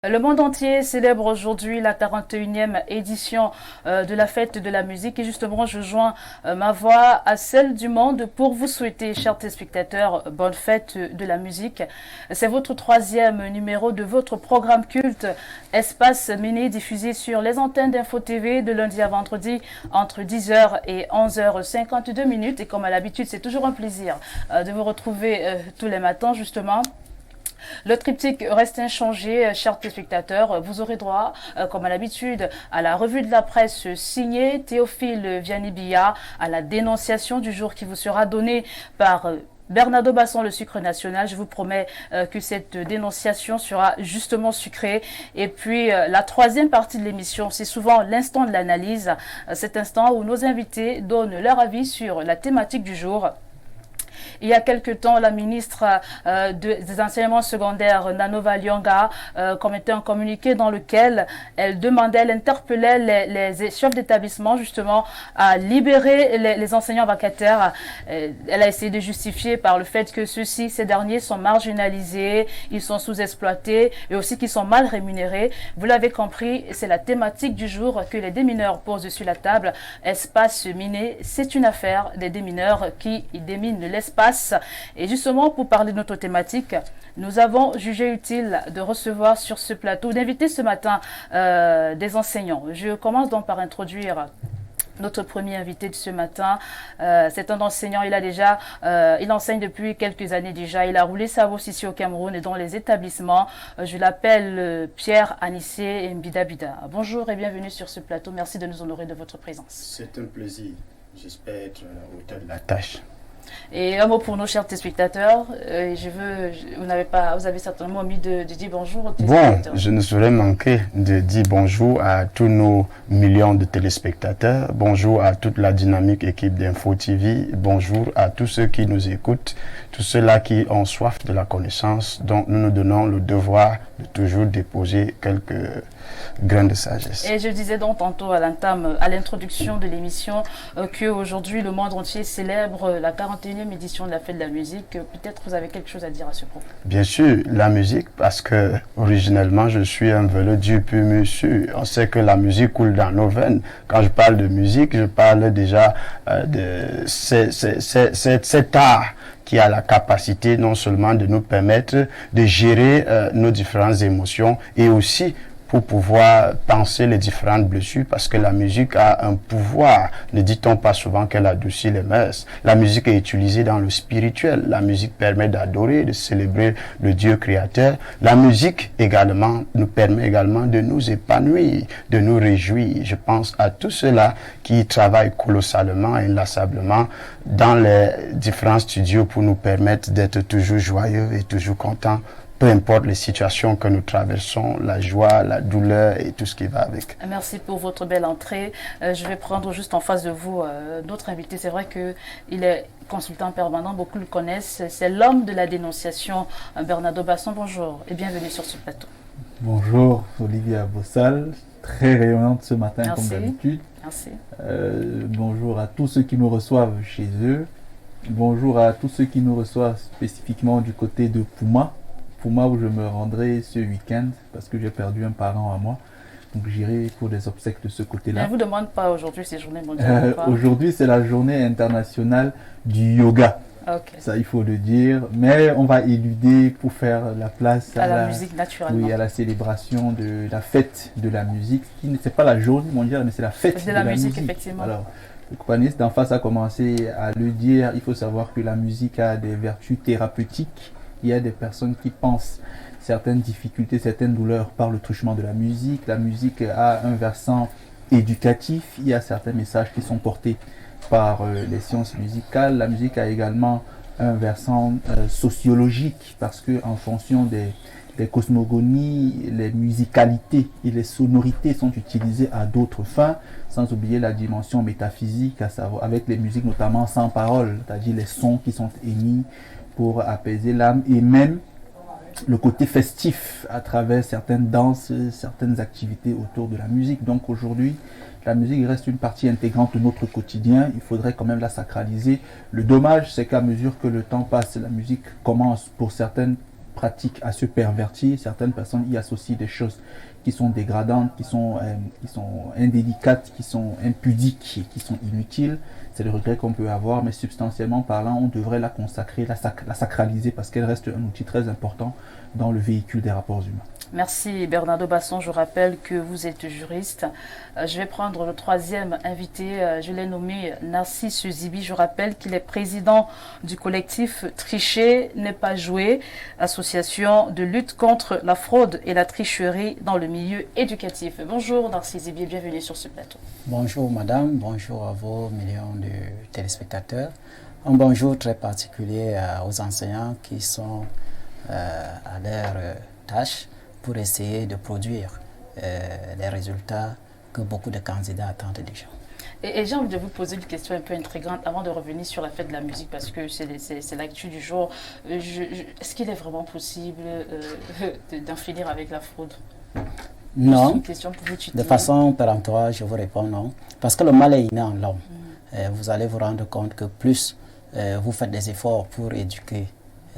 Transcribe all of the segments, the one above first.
Le monde entier célèbre aujourd'hui la 41e édition de la fête de la musique et justement je joins ma voix à celle du monde pour vous souhaiter, chers téléspectateurs, bonne fête de la musique. C'est votre troisième numéro de votre programme culte Espace Mini diffusé sur les antennes d'Info TV de lundi à vendredi entre 10h et 11h52 et comme à l'habitude c'est toujours un plaisir de vous retrouver tous les matins justement. Le triptyque reste inchangé, chers téléspectateurs. Vous aurez droit, comme à l'habitude, à la revue de la presse signée Théophile Vianibia, à la dénonciation du jour qui vous sera donnée par Bernardo Basson, le sucre national. Je vous promets que cette dénonciation sera justement sucrée. Et puis, la troisième partie de l'émission, c'est souvent l'instant de l'analyse. Cet instant où nos invités donnent leur avis sur la thématique du jour. Il y a quelque temps, la ministre des enseignements secondaires, Nanova Lyonga, commettait un communiqué dans lequel elle demandait, elle interpellait les chefs d'établissement justement à libérer les enseignants vacataires. Elle a essayé de justifier par le fait que ces derniers sont marginalisés, ils sont sous-exploités et aussi qu'ils sont mal rémunérés. Vous l'avez compris, c'est la thématique du jour que les démineurs posent sur la table. Espace miné, c'est une affaire des démineurs qui déminent l'espace. Et justement, pour parler de notre thématique, nous avons jugé utile de recevoir sur ce plateau, d'inviter ce matin des enseignants. Je commence donc par introduire notre premier invité de ce matin. C'est un enseignant, il enseigne depuis quelques années déjà. Il a roulé sa bosse ici au Cameroun et dans les établissements. Je l'appelle Pierre Anissé Mbidabida. Bonjour et bienvenue sur ce plateau. Merci de nous honorer de votre présence. C'est un plaisir. J'espère être à la hauteur de la tâche. Et un mot pour nos chers téléspectateurs. Vous avez certainement envie de dire bonjour aux téléspectateurs. Bon, je ne saurais manquer de dire bonjour à tous nos millions de téléspectateurs. Bonjour à toute la dynamique équipe d'Info TV. Bonjour à tous ceux qui nous écoutent, tous ceux-là qui ont soif de la connaissance, dont nous nous donnons le devoir de toujours déposer quelques grains de sagesse. Et je disais donc tantôt à l'introduction de l'émission qu'aujourd'hui le monde entier célèbre la 41e édition de la fête de la musique. Peut-être vous avez quelque chose à dire à ce propos. Bien sûr, la musique, parce que originellement je suis un velu du pur monsieur. On sait que la musique coule dans nos veines. Quand je parle de musique, je parle déjà de cet art qui a la capacité non seulement de nous permettre de gérer nos différentes émotions et aussi pour pouvoir penser les différentes blessures, parce que la musique a un pouvoir. Ne dit-on pas souvent qu'elle adoucit les mœurs? La musique est utilisée dans le spirituel. La musique permet d'adorer, de célébrer le Dieu créateur. La musique également nous permet également de nous épanouir, de nous réjouir. Je pense à tous ceux-là qui travaillent colossalement, inlassablement dans les différents studios pour nous permettre d'être toujours joyeux et toujours contents. Peu importe les situations que nous traversons, la joie, la douleur et tout ce qui va avec. Merci pour votre belle entrée. Je vais prendre juste en face de vous notre invité. C'est vrai qu'il est consultant permanent, beaucoup le connaissent. C'est l'homme de la dénonciation, Bernardo Basson. Bonjour et bienvenue sur ce plateau. Bonjour, Olivia Bossal. Très rayonnante ce matin. Merci. Comme d'habitude. Merci. Bonjour à tous ceux qui nous reçoivent chez eux. Bonjour à tous ceux qui nous reçoivent spécifiquement du côté de Pouma où je me rendrai ce week-end parce que j'ai perdu un parent à moi. Donc j'irai pour des obsèques de ce côté-là. Mais on ne vous demande pas aujourd'hui, c'est journée mondiale ou pas? Aujourd'hui, c'est la journée internationale du yoga. Okay. Ça, il faut le dire. Mais on va éluder pour faire la place à la musique, naturellement. Oui, à la célébration de la fête de la musique. Qui n'est pas la journée mondiale, mais c'est la fête de la musique. Effectivement. Alors, le companiste d'en face a commencé à le dire. Il faut savoir que la musique a des vertus thérapeutiques. Il y a des personnes qui pensent certaines difficultés, certaines douleurs par le truchement de la musique. La musique a un versant éducatif. Il y a certains messages qui sont portés par les sciences musicales. La musique a également un versant sociologique parce que en fonction des cosmogonies, les musicalités et les sonorités sont utilisées à d'autres fins, sans oublier la dimension métaphysique, à savoir avec les musiques notamment sans parole, c'est-à-dire les sons qui sont émis pour apaiser l'âme, et même le côté festif à travers certaines danses, certaines activités autour de la musique. Donc aujourd'hui, la musique reste une partie intégrante de notre quotidien. Il faudrait quand même la sacraliser. Le dommage, c'est qu'à mesure que le temps passe, la musique commence pour certaines pratiques à se pervertir. Certaines personnes y associent des choses qui sont dégradantes, qui sont indélicates, qui sont impudiques et qui sont inutiles. C'est le regret qu'on peut avoir, mais substantiellement parlant, on devrait la consacrer, la sacraliser parce qu'elle reste un outil très important dans le véhicule des rapports humains. Merci Bernardo Basson, je rappelle que vous êtes juriste. Je vais prendre le troisième invité, je l'ai nommé Narcisse Zibi. Je rappelle qu'il est président du collectif Tricher n'est pas joué, association de lutte contre la fraude et la tricherie dans le milieu éducatif. Bonjour Narcisse Zibi, bienvenue sur ce plateau. Bonjour madame, bonjour à vos millions de téléspectateurs. Un bonjour très particulier aux enseignants qui sont à leur tâche pour essayer de produire les résultats que beaucoup de candidats attendent déjà. Et j'ai envie de vous poser une question un peu intrigante avant de revenir sur la fête de la musique parce que c'est l'actu du jour. Est-ce qu'il est vraiment possible d'en finir avec la fraude? Non, une question pour vous tutoyer. De façon péremptoire, je vous réponds non. Parce que le mal est inné en l'homme. Vous allez vous rendre compte que plus vous faites des efforts pour éduquer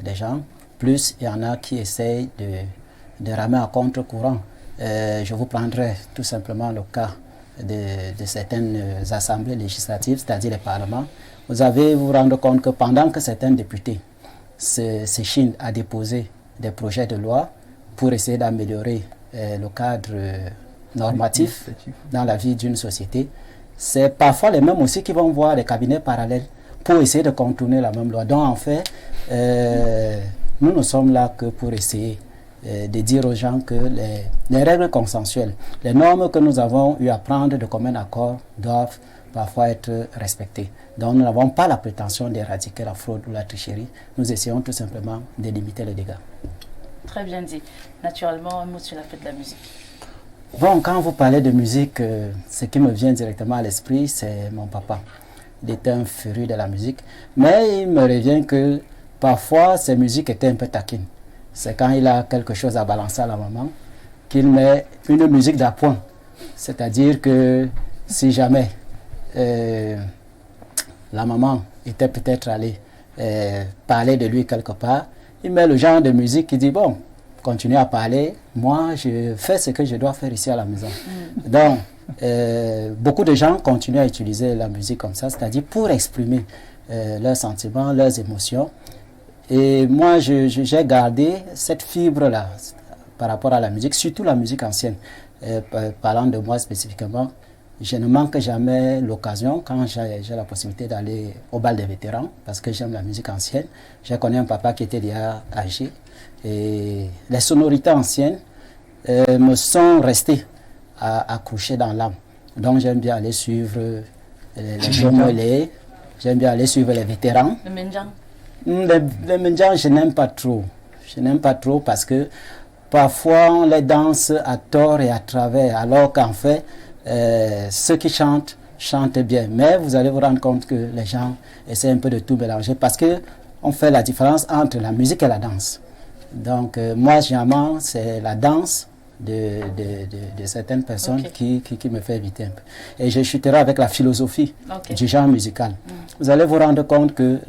les gens, plus il y en a qui essayent de ramer à contre-courant. Je vous prendrai tout simplement le cas de certaines assemblées législatives, c'est-à-dire les parlements. Vous allez vous rendre compte que pendant que certains députés s'échinent à déposer des projets de loi pour essayer d'améliorer le cadre normatif dans la vie d'une société, c'est parfois les mêmes aussi qui vont voir les cabinets parallèles pour essayer de contourner la même loi. Donc en fait, nous ne sommes là que pour essayer de dire aux gens que les règles consensuelles, les normes que nous avons eu à prendre de commun accord doivent parfois être respectées. Donc nous n'avons pas la prétention d'éradiquer la fraude ou la tricherie, nous essayons tout simplement de limiter les dégâts. Très bien dit. Naturellement, un mot sur la fête de la musique. Bon, quand vous parlez de musique, ce qui me vient directement à l'esprit, c'est mon papa. Il était un féru de la musique, mais il me revient que parfois ces musiques étaient un peu taquines. C'est quand il a quelque chose à balancer à la maman qu'il met une musique d'appoint. C'est-à-dire que si jamais la maman était peut-être allée parler de lui quelque part, il met le genre de musique qui dit bon, continuez à parler, moi je fais ce que je dois faire ici à la maison. Donc, beaucoup de gens continuent à utiliser la musique comme ça, c'est-à-dire pour exprimer leurs sentiments, leurs émotions. Et moi, j'ai gardé cette fibre-là par rapport à la musique, surtout la musique ancienne. Parlant de moi spécifiquement, je ne manque jamais l'occasion, quand j'ai la possibilité d'aller au bal des vétérans, parce que j'aime la musique ancienne. J'ai connu un papa qui était déjà âgé, et les sonorités anciennes me sont restées accrochées dans l'âme. Donc j'aime bien aller suivre les Jomolais, j'aime bien aller suivre les vétérans. Le Mendiang. Les Mendiang, je n'aime pas trop. Je n'aime pas trop parce que parfois on les danse à tort et à travers, alors qu'en fait, ceux qui chantent bien. Mais vous allez vous rendre compte que les gens essaient un peu de tout mélanger parce qu'on fait la différence entre la musique et la danse. Donc moi, généralement, c'est la danse de certaines personnes qui me fait éviter un peu. Et je chuterai avec la philosophie du genre musical. Vous allez vous rendre compte que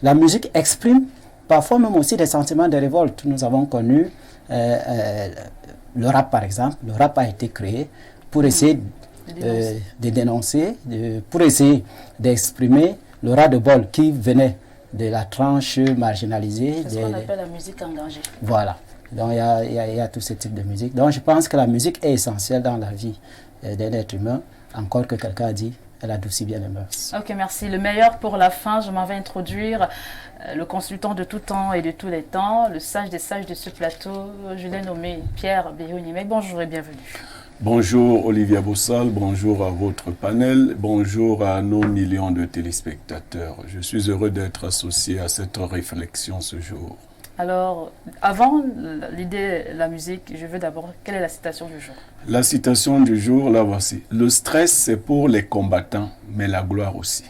la musique exprime parfois même aussi des sentiments de révolte. Nous avons connu le rap par exemple, le rap a été créé pour essayer de dénoncer, pour essayer d'exprimer le ras-de-bol qui venait de la tranche marginalisée. C'est ce qu'on appelle la musique engagée. Voilà. Donc il y a tout ce type de musique. Donc je pense que la musique est essentielle dans la vie d'un être humain. Encore que quelqu'un a dit, elle adoucit bien les mœurs. Ok, merci. Le meilleur pour la fin, je m'en vais introduire le consultant de tout temps et de tous les temps, le sage des sages de ce plateau. Je l'ai nommé Pierre Béhou-Nimec. Bonjour et bienvenue. Bonjour Olivia Bossal, bonjour à votre panel, bonjour à nos millions de téléspectateurs. Je suis heureux d'être associé à cette réflexion ce jour. Alors, avant l'idée, la musique, je veux d'abord, quelle est la citation du jour? La citation du jour, la voici. Le stress, c'est pour les combattants, mais la gloire aussi.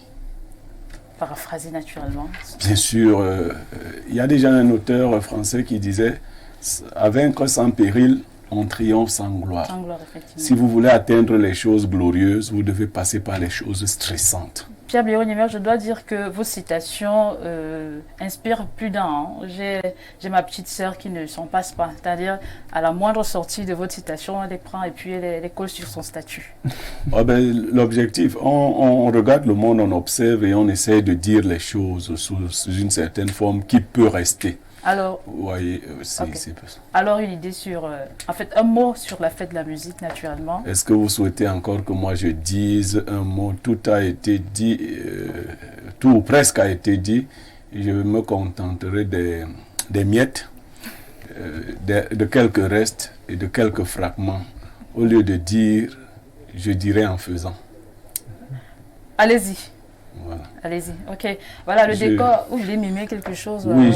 Paraphrasé naturellement. Bien sûr, il y a déjà un auteur français qui disait « À vaincre sans péril, on triomphe sans gloire. » Sans gloire, effectivement. Si vous voulez atteindre les choses glorieuses, vous devez passer par les choses stressantes. Pierre Béhou-Nimec, je dois dire que vos citations inspirent plus d'un. Hein. J'ai ma petite sœur qui ne s'en passe pas. C'est-à-dire, à la moindre sortie de votre citation, elle les prend et puis elle les colle sur son statut. Ah ben, l'objectif, on regarde le monde, on observe et on essaie de dire les choses sous une certaine forme qui peut rester. Alors, vous voyez, okay. Alors une idée sur, en fait, un mot sur la fête de la musique, naturellement. Est-ce que vous souhaitez encore que moi je dise un mot? Tout a été dit, tout presque a été dit. Je me contenterai des miettes, de quelques restes et de quelques fragments. Au lieu de dire, je dirais en faisant. Allez-y. Voilà. Allez-y, ok. Voilà le décor. Vous voulez mimer quelque chose? Oui,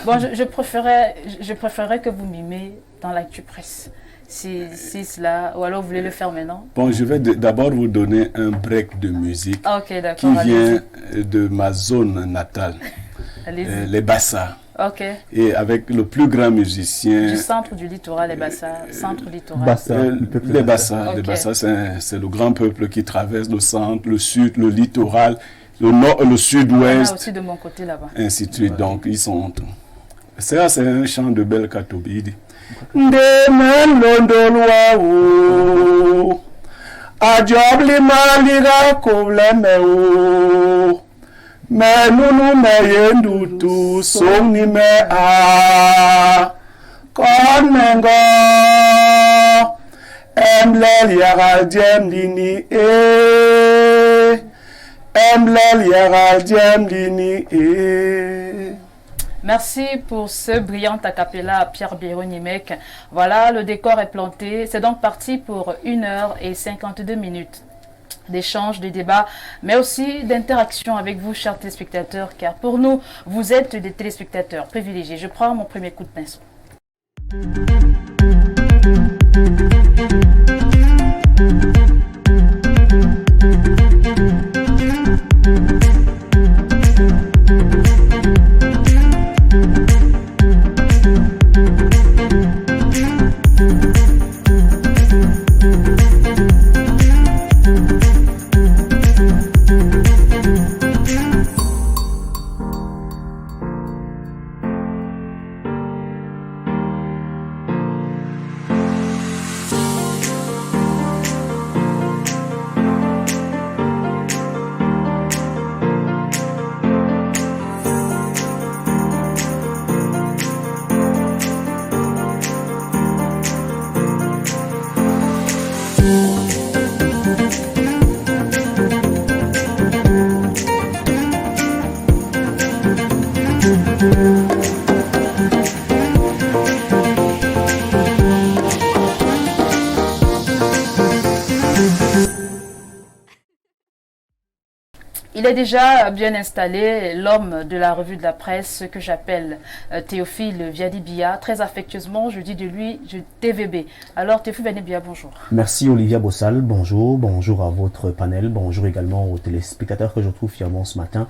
Bon, je préférerais que vous mimez dans l'actu presse. Si cela, ou alors vous voulez le faire maintenant? Bon, je vais d'abord vous donner un break de musique qui vient de ma zone natale, les Bassa. Ok. Et avec le plus grand musicien... Du centre du littoral, les Bassa, centre littoral. Bassa, les Bassa, les Bassa, c'est le grand peuple qui traverse le centre, le sud, le littoral, le nord, le sud-ouest. Aussi de mon côté là-bas. Ainsi de suite. Donc, ils sont... Ça, c'est un chant de Bel Katobidi. Me nunu me yendutu songi me a kon mengo emlel yagal jem dini emlel yagal jem dini Merci pour ce brillant a cappella à Pierre Béhou-Nimec. Voilà, le décor est planté. C'est donc parti pour 1h52 d'échanges, de débats, mais aussi d'interaction avec vous, chers téléspectateurs, car pour nous, vous êtes des téléspectateurs privilégiés. Je prends mon premier coup de pinceau. Il est déjà bien installé, l'homme de la revue de la presse que j'appelle Théophile Vianibia. Très affectueusement, je dis de lui TVB. Alors Théophile Vianibia, bonjour. Merci Olivia Bossal, bonjour. Bonjour à votre panel, bonjour également aux téléspectateurs que je retrouve fièrement ce matin.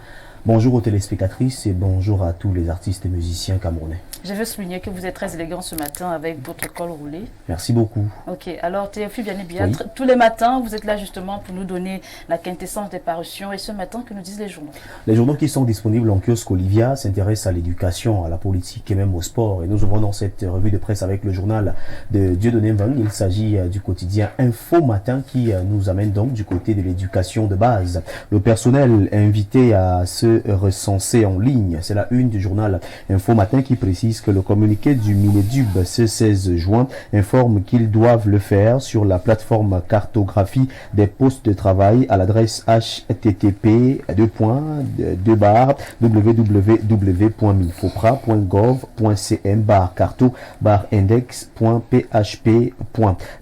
Bonjour aux téléspectatrices et bonjour à tous les artistes et musiciens camerounais. Je veux souligner que vous êtes très élégant ce matin avec votre col roulé. Merci beaucoup. Ok, alors Théophile Vianibia, oui. Tous les matins, vous êtes là justement pour nous donner la quintessence des parutions. Et ce matin, matin, que nous disent les journaux. Les journaux qui sont disponibles en kiosque Olivia s'intéressent à l'éducation, à la politique et même au sport. Et nous ouvrons dans cette revue de presse avec le journal de Dieudonné Mvang. Il s'agit du quotidien Info Matin qui nous amène donc du côté de l'éducation de base. Le personnel est invité à se recenser en ligne. C'est la une du journal Info Matin qui précise que le communiqué du Minedub ce 16 juin informe qu'ils doivent le faire sur la plateforme cartographie des postes de travail à l'adresse http://www.mifopra.gov.cm/carto/index.php.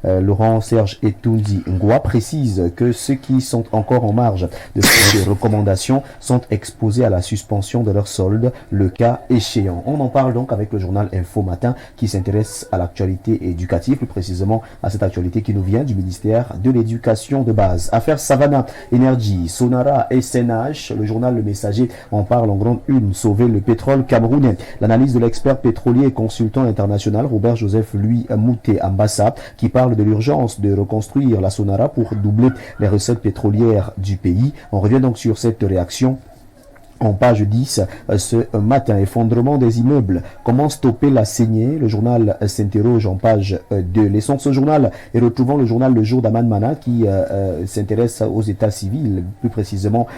Laurent Serge Etoundi Ngoua précise que ceux qui sont encore en marge de ces recommandations sont exposés à la suspension de leur solde, le cas échéant. On en parle donc avec le journal Info Matin qui s'intéresse à l'actualité éducative, plus précisément à cette actualité qui nous vient du ministère de l'Éducation de base. Affaire Savannah Energy, Sonara, SNH, le journal Le Messager en parle en grande une. Sauver le pétrole camerounais. L'analyse de l'expert pétrolier et consultant international Robert Joseph Louis Mouté Ambassa qui parle de l'urgence de reconstruire la Sonara pour doubler les recettes pétrolières du pays. On revient donc sur cette réaction. En page 10, ce matin, effondrement des immeubles. Comment stopper la saignée? Le journal s'interroge en page 2. Laissons ce journal et retrouvons le journal Le Jour d'Aman Mana qui s'intéresse aux états civils, plus précisément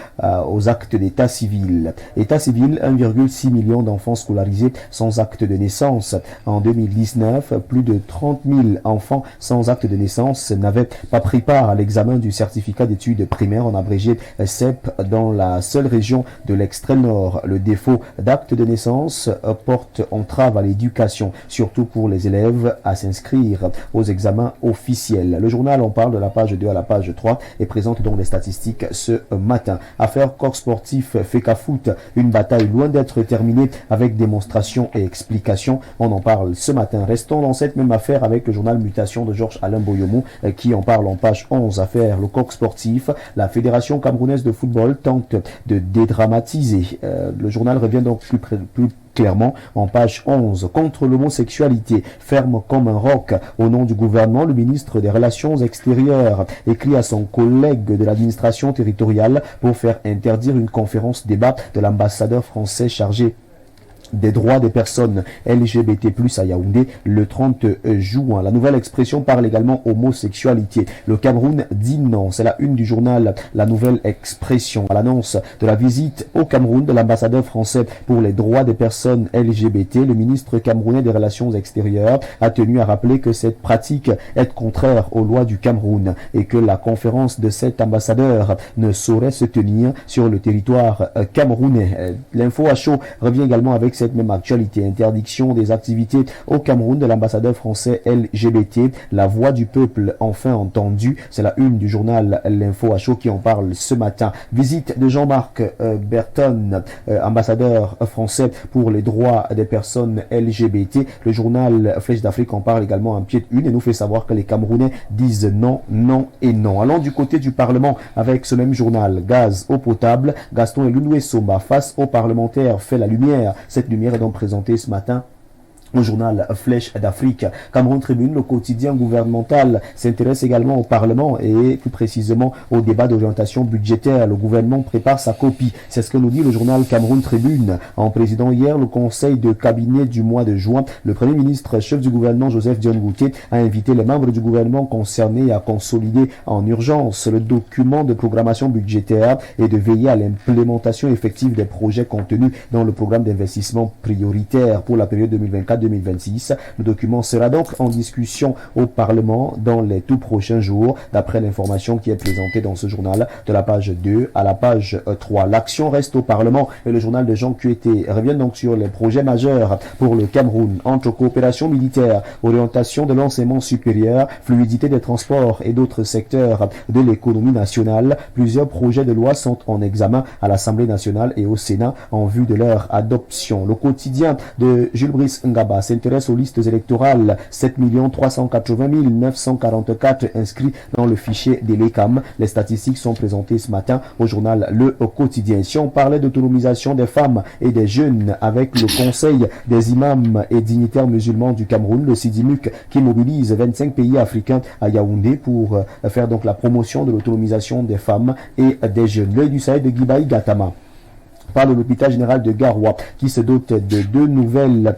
aux actes d'état civil. État civil, 1,6 million d'enfants scolarisés sans acte de naissance. En 2019, plus de 30 000 enfants sans acte de naissance n'avaient pas pris part à l'examen du certificat d'études primaires en abrégé CEP dans la seule région de l'extrême nord. Le défaut d'acte de naissance porte entrave à l'éducation, surtout pour les élèves à s'inscrire aux examens officiels. Le journal en parle de la page 2 à la page 3 et présente donc les statistiques ce matin. Affaire corps sportif FECAFOOT, une bataille loin d'être terminée avec démonstration et explication. On en parle ce matin. Restons dans cette même affaire avec le journal Mutation de Georges Alain Boyomo qui en parle en page 11. Affaire le coq sportif. La Fédération camerounaise de football tente de dédramatiser. Le journal revient donc plus clairement en page 11. Contre l'homosexualité, ferme comme un roc. Au nom du gouvernement, le ministre des Relations extérieures écrit à son collègue de l'administration territoriale pour faire interdire une conférence débat de l'ambassadeur français chargé des droits des personnes LGBT+ à Yaoundé le 30 juin. La nouvelle expression parle également homosexualité. Le Cameroun dit non. C'est la une du journal La Nouvelle Expression. À l'annonce de la visite au Cameroun de l'ambassadeur français pour les droits des personnes LGBT, le ministre camerounais des Relations extérieures a tenu à rappeler que cette pratique est contraire aux lois du Cameroun et que la conférence de cet ambassadeur ne saurait se tenir sur le territoire camerounais. L'info à chaud revient également avec cette même actualité. Interdiction des activités au Cameroun de l'ambassadeur français LGBT. La voix du peuple enfin entendue. C'est la une du journal L'Info à chaud qui en parle ce matin. Visite de Jean-Marc Berton, ambassadeur français pour les droits des personnes LGBT. Le journal Flèche d'Afrique en parle également en pied de une et nous fait savoir que les Camerounais disent non, non et non. Allons du côté du Parlement avec ce même journal. Gaz, eau potable. Gaston Eloundoué Somba face aux parlementaires fait la lumière. Cette lumière est donc présentée ce matin au journal Flèche d'Afrique. Cameroun Tribune, le quotidien gouvernemental, s'intéresse également au Parlement et plus précisément au débat d'orientation budgétaire. Le gouvernement prépare sa copie. C'est ce que nous dit le journal Cameroun Tribune. En présidant hier le conseil de cabinet du mois de juin, le Premier ministre, chef du gouvernement Joseph Dion Ngouké, a invité les membres du gouvernement concernés à consolider en urgence le document de programmation budgétaire et de veiller à l'implémentation effective des projets contenus dans le programme d'investissement prioritaire pour la période 2024-2026. Le document sera donc en discussion au Parlement dans les tout prochains jours, d'après l'information qui est présentée dans ce journal de la page 2 à la page 3. L'action reste au Parlement et le journal de Jean Kueté revient donc sur les projets majeurs pour le Cameroun, entre coopération militaire, orientation de l'enseignement supérieur, fluidité des transports et d'autres secteurs de l'économie nationale. Plusieurs projets de loi sont en examen à l'Assemblée nationale et au Sénat en vue de leur adoption. Le quotidien de Jules Brice Ngaba Lualaba s'intéresse aux listes électorales. 7 380 944 inscrits dans le fichier de l'ECAM. Les statistiques sont présentées ce matin au journal Le Quotidien. Si on parlait d'autonomisation des femmes et des jeunes avec le Conseil des imams et dignitaires musulmans du Cameroun, le SIDIMUC, qui mobilise 25 pays africains à Yaoundé pour faire donc la promotion de l'autonomisation des femmes et des jeunes. L'œil du Sahel de Guibaï Gatama par l'hôpital général de Garoua qui se dote de 2 nouvelles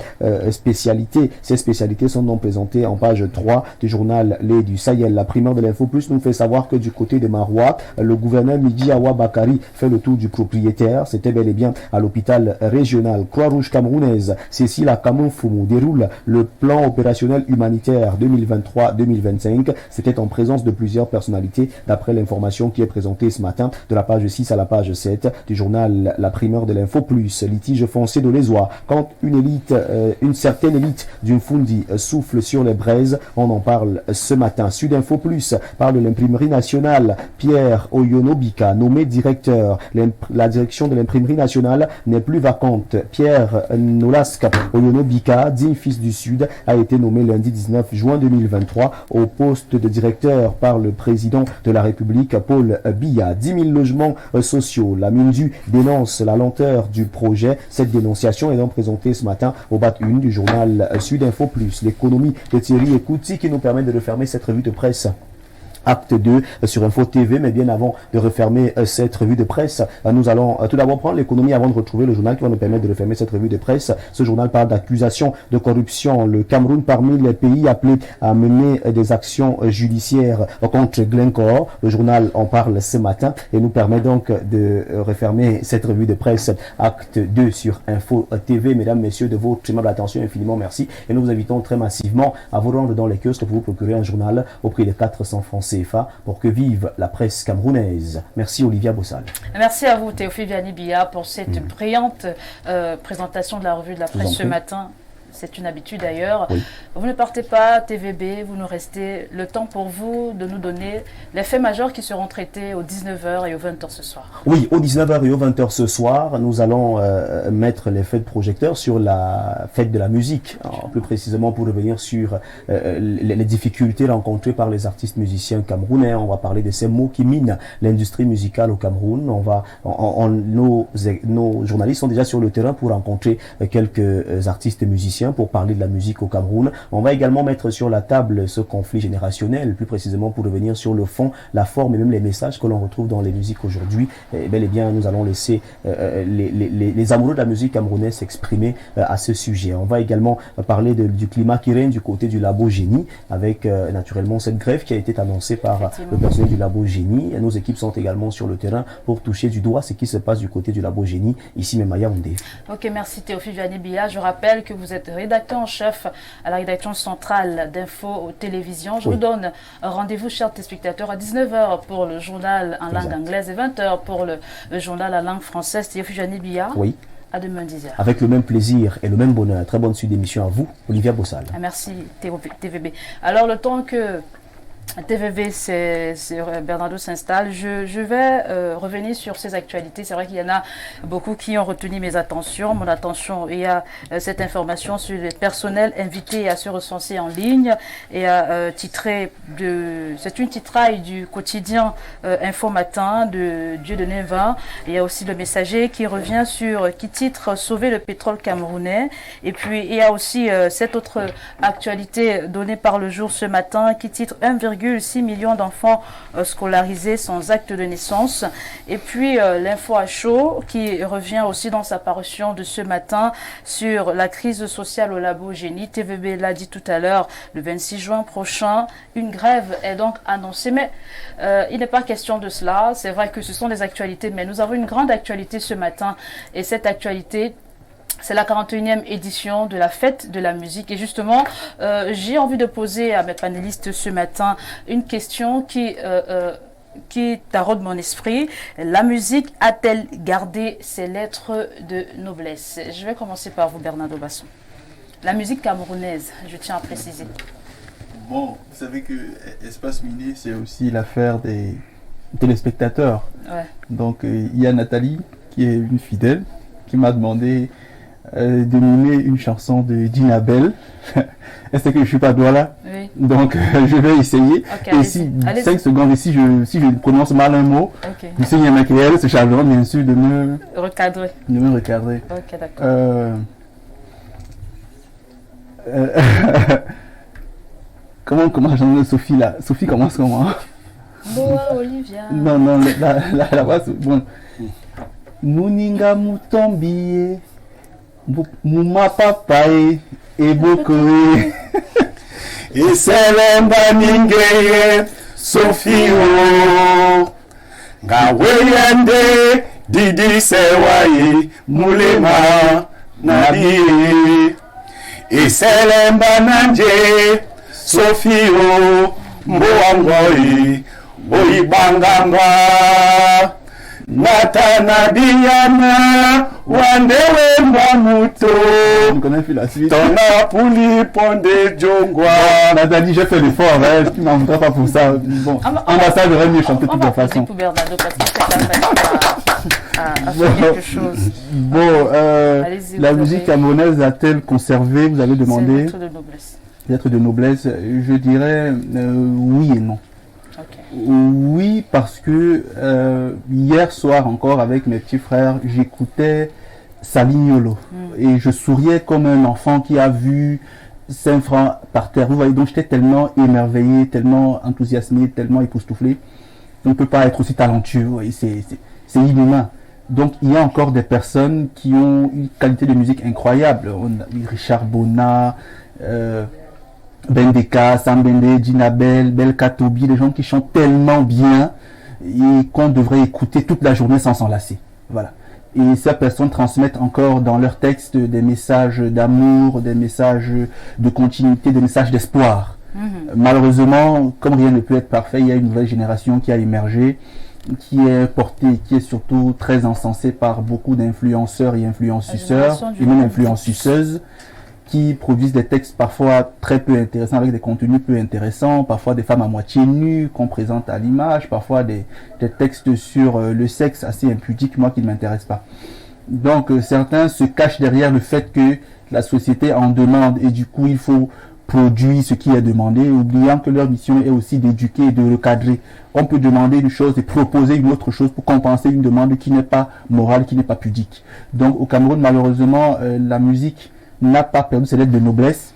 spécialités. Ces spécialités sont donc présentées en page 3 du journal L'œil du Sahel. La primeur de l'Info Plus nous fait savoir que du côté de Maroua, le gouverneur Midi Awa Bakari fait le tour du propriétaire. C'était bel et bien à l'hôpital régional Croix-Rouge camerounaise. Cécile Akamonfoumou déroule le plan opérationnel humanitaire 2023-2025. C'était en présence de plusieurs personnalités d'après l'information qui est présentée ce matin de la page 6 à la page 7 du journal La primeur de l'Info Plus. Litige foncé de l'Ezois. Quand une certaine élite d'une Fundi souffle sur les braises, on en parle ce matin. Sud Info Plus parle de l'imprimerie nationale. Pierre Oyonobika, nommé directeur. La direction de l'imprimerie nationale n'est plus vacante. Pierre Nolask Oyonobika, digne fils du Sud, a été nommé lundi 19 juin 2023 au poste de directeur par le président de la République, Paul Biya. 10 000 logements sociaux. La MINDU dénonce la lenteur du projet. Cette dénonciation est donc présentée ce matin au BAT 1 du journal Sud Info Plus. L'économie de Thierry Ekouti qui nous permet de refermer cette revue de presse. Acte 2 sur Info TV, mais bien avant de refermer cette revue de presse, nous allons tout d'abord prendre l'économie avant de retrouver le journal qui va nous permettre de refermer cette revue de presse. Ce journal parle d'accusations de corruption. Le Cameroun parmi les pays appelés à mener des actions judiciaires contre Glencore. Le journal en parle ce matin et nous permet donc de refermer cette revue de presse. Acte 2 sur Info TV. Mesdames, messieurs, de votre aimable attention, infiniment merci. Et nous vous invitons très massivement à vous rendre dans les kiosques pour vous procurer un journal au prix de 400 francs CFA pour que vive la presse camerounaise. Merci Olivia Bossal. Merci à vous Théophile Vianney-Bia pour cette brillante présentation de la revue de la presse ce matin. C'est une habitude d'ailleurs. Oui. Vous ne partez pas, TVB, vous nous restez le temps pour vous de nous donner les faits majeurs qui seront traités aux 19h et aux 20h ce soir. Oui, aux 19h et aux 20h ce soir, nous allons mettre les faits de projecteurs sur la fête de la musique. Alors, plus précisément pour revenir sur les difficultés rencontrées par les artistes musiciens camerounais. On va parler de ces mots qui minent l'industrie musicale au Cameroun. Nos journalistes sont déjà sur le terrain pour rencontrer quelques artistes musiciens pour parler de la musique au Cameroun. On va également mettre sur la table ce conflit générationnel, plus précisément pour revenir sur le fond, la forme et même les messages que l'on retrouve dans les musiques aujourd'hui. Bel et bien, nous allons laisser les amoureux de la musique camerounaise s'exprimer à ce sujet. On va également parler du climat qui règne du côté du Labo Génie, avec naturellement cette grève qui a été annoncée par le personnel du Labo Génie. Nos équipes sont également sur le terrain pour toucher du doigt ce qui se passe du côté du Labo Génie, ici même à Yaoundé. Ok, merci Théophile Vianney-Bia. Je rappelle que vous êtes rédacteur en chef à la rédaction centrale d'Info Télévision. Je vous donne rendez-vous, chers téléspectateurs, à 19h pour le journal en langue anglaise et 20h pour le journal en langue française. Théophile Vianney-Bia. Oui. À demain 10h. Avec le même plaisir et le même bonheur. Très bonne suite d'émission à vous, Olivia Bossal. Merci TVB. Alors, le temps que TVB, c'est Bernardo s'installe. Je vais revenir sur ces actualités. C'est vrai qu'il y en a beaucoup qui ont retenu mon attention. Il y a cette information sur les personnels invités à se recenser en ligne et c'est une titraille du quotidien Info Matin de Dieudonné Vin. Il y a aussi le Messager qui revient qui titre Sauver le pétrole camerounais. Et puis il y a aussi cette autre actualité donnée par Le Jour ce matin qui titre 1,6 millions d'enfants scolarisés sans acte de naissance. Et puis l'info à chaud qui revient aussi dans sa parution de ce matin sur la crise sociale au Labo Génie. TVB l'a dit tout à l'heure, le 26 juin prochain, une grève est donc annoncée. Mais il n'est pas question de cela. C'est vrai que ce sont des actualités, mais nous avons une grande actualité ce matin. Et cette actualité, c'est la 41e édition de la fête de la musique. Et justement, j'ai envie de poser à mes panélistes ce matin une question qui taraude mon esprit. La musique a-t-elle gardé ses lettres de noblesse? Je vais commencer par vous, Bernardo Basson. La musique camerounaise, je tiens à préciser. Bon, vous savez que Espace Mini, c'est aussi l'affaire des téléspectateurs. Ouais. Donc, il y a Nathalie, qui est une fidèle, qui m'a demandé de mimer une chanson de Dina Bell. Est-ce que je suis pas Douala? Oui. Donc je vais essayer. Ok, Et si allez-y. 5 secondes, et si je prononce mal un mot, Ok. le Seigneur Michael se chargera bien sûr de me Recadré. recadrer. Ok, d'accord. Comment la chanson de Sophie là? Sophie commence comment? Boa Olivia. Non, la voix, bon. Muninga mutombiye, muma papaye, ebokoe. Iselemba ningeye Sofio Ngaweyende Didi Sewayi Mulema Nabi Iselemba nanje Sofio Mboangoi Oibangamba Natanadiana Wandewe Mbamuto On connaît plus la suite. Tona Puli Ponde Jongwa. Nathalie, j'ai fait l'effort, hein, tu m'en voudras pas pour ça. Bon, ambassade aurait mieux chanté de On toute va façon. pour Bernardo parce qu'il s'est à faire quelque chose. Bon, Allez-y, la vous musique avez- camerounaise a-t-elle conservé, vous avez C'est demandé, lettre de noblesse. lettre de noblesse? Je dirais oui et non. Ok. Oui, parce que hier soir encore avec mes petits frères, j'écoutais Salignolo et je souriais comme un enfant qui a vu 5 francs par terre. Vous voyez, donc j'étais tellement émerveillé, tellement enthousiasmé, tellement époustouflé. On ne peut pas être aussi talentueux, vous voyez, c'est inhumain. Donc il y a encore des personnes qui ont une qualité de musique incroyable. On a eu Richard Bona, Bendeka, Sambende, Dinabel, Belka Tobi, des gens qui chantent tellement bien et qu'on devrait écouter toute la journée sans s'en lasser. Voilà. Et ces personnes transmettent encore dans leurs textes des messages d'amour, des messages de continuité, des messages d'espoir. Malheureusement, comme rien ne peut être parfait, il y a une nouvelle génération qui a émergé, qui est portée, qui est surtout très encensée par beaucoup d'influenceurs et influenceuses, et même influenceuses, qui produisent des textes parfois très peu intéressants, avec des contenus peu intéressants, parfois des femmes à moitié nues qu'on présente à l'image, parfois des textes sur le sexe assez impudiques, moi qui ne m'intéresse pas. Donc certains se cachent derrière le fait que la société en demande et du coup il faut produire ce qui est demandé, oubliant que leur mission est aussi d'éduquer et de recadrer. On peut demander une chose et proposer une autre chose pour compenser une demande qui n'est pas morale, qui n'est pas pudique. Donc au Cameroun, malheureusement, la musique n'a pas perdu ses lettres de noblesse,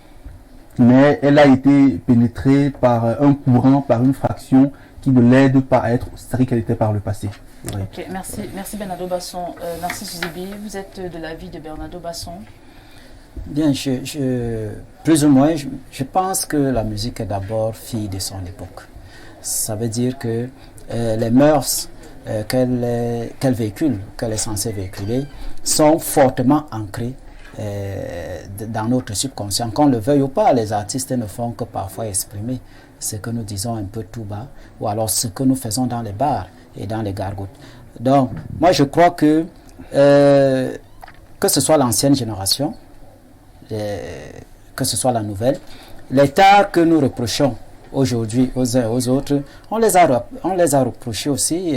mais elle a été pénétrée par un courant, par une fraction qui ne l'aide pas à être aussi qu'elle était par le passé. Oui. Ok, merci Bernardo Basson. Narcisse Zibi, vous êtes de l'avis de Bernardo Basson? Bien, plus ou moins, je pense que la musique est d'abord fille de son époque. Ça veut dire que les mœurs qu'elle véhicule, qu'elle est censée véhiculer, sont fortement ancrées dans notre subconscient. Qu'on le veuille ou pas, les artistes ne font que parfois exprimer ce que nous disons un peu tout bas, ou alors ce que nous faisons dans les bars et dans les gargotes. Donc, moi je crois que ce soit l'ancienne génération, que ce soit la nouvelle, l'état que nous reprochons aujourd'hui aux uns et aux autres, on les a reprochés aussi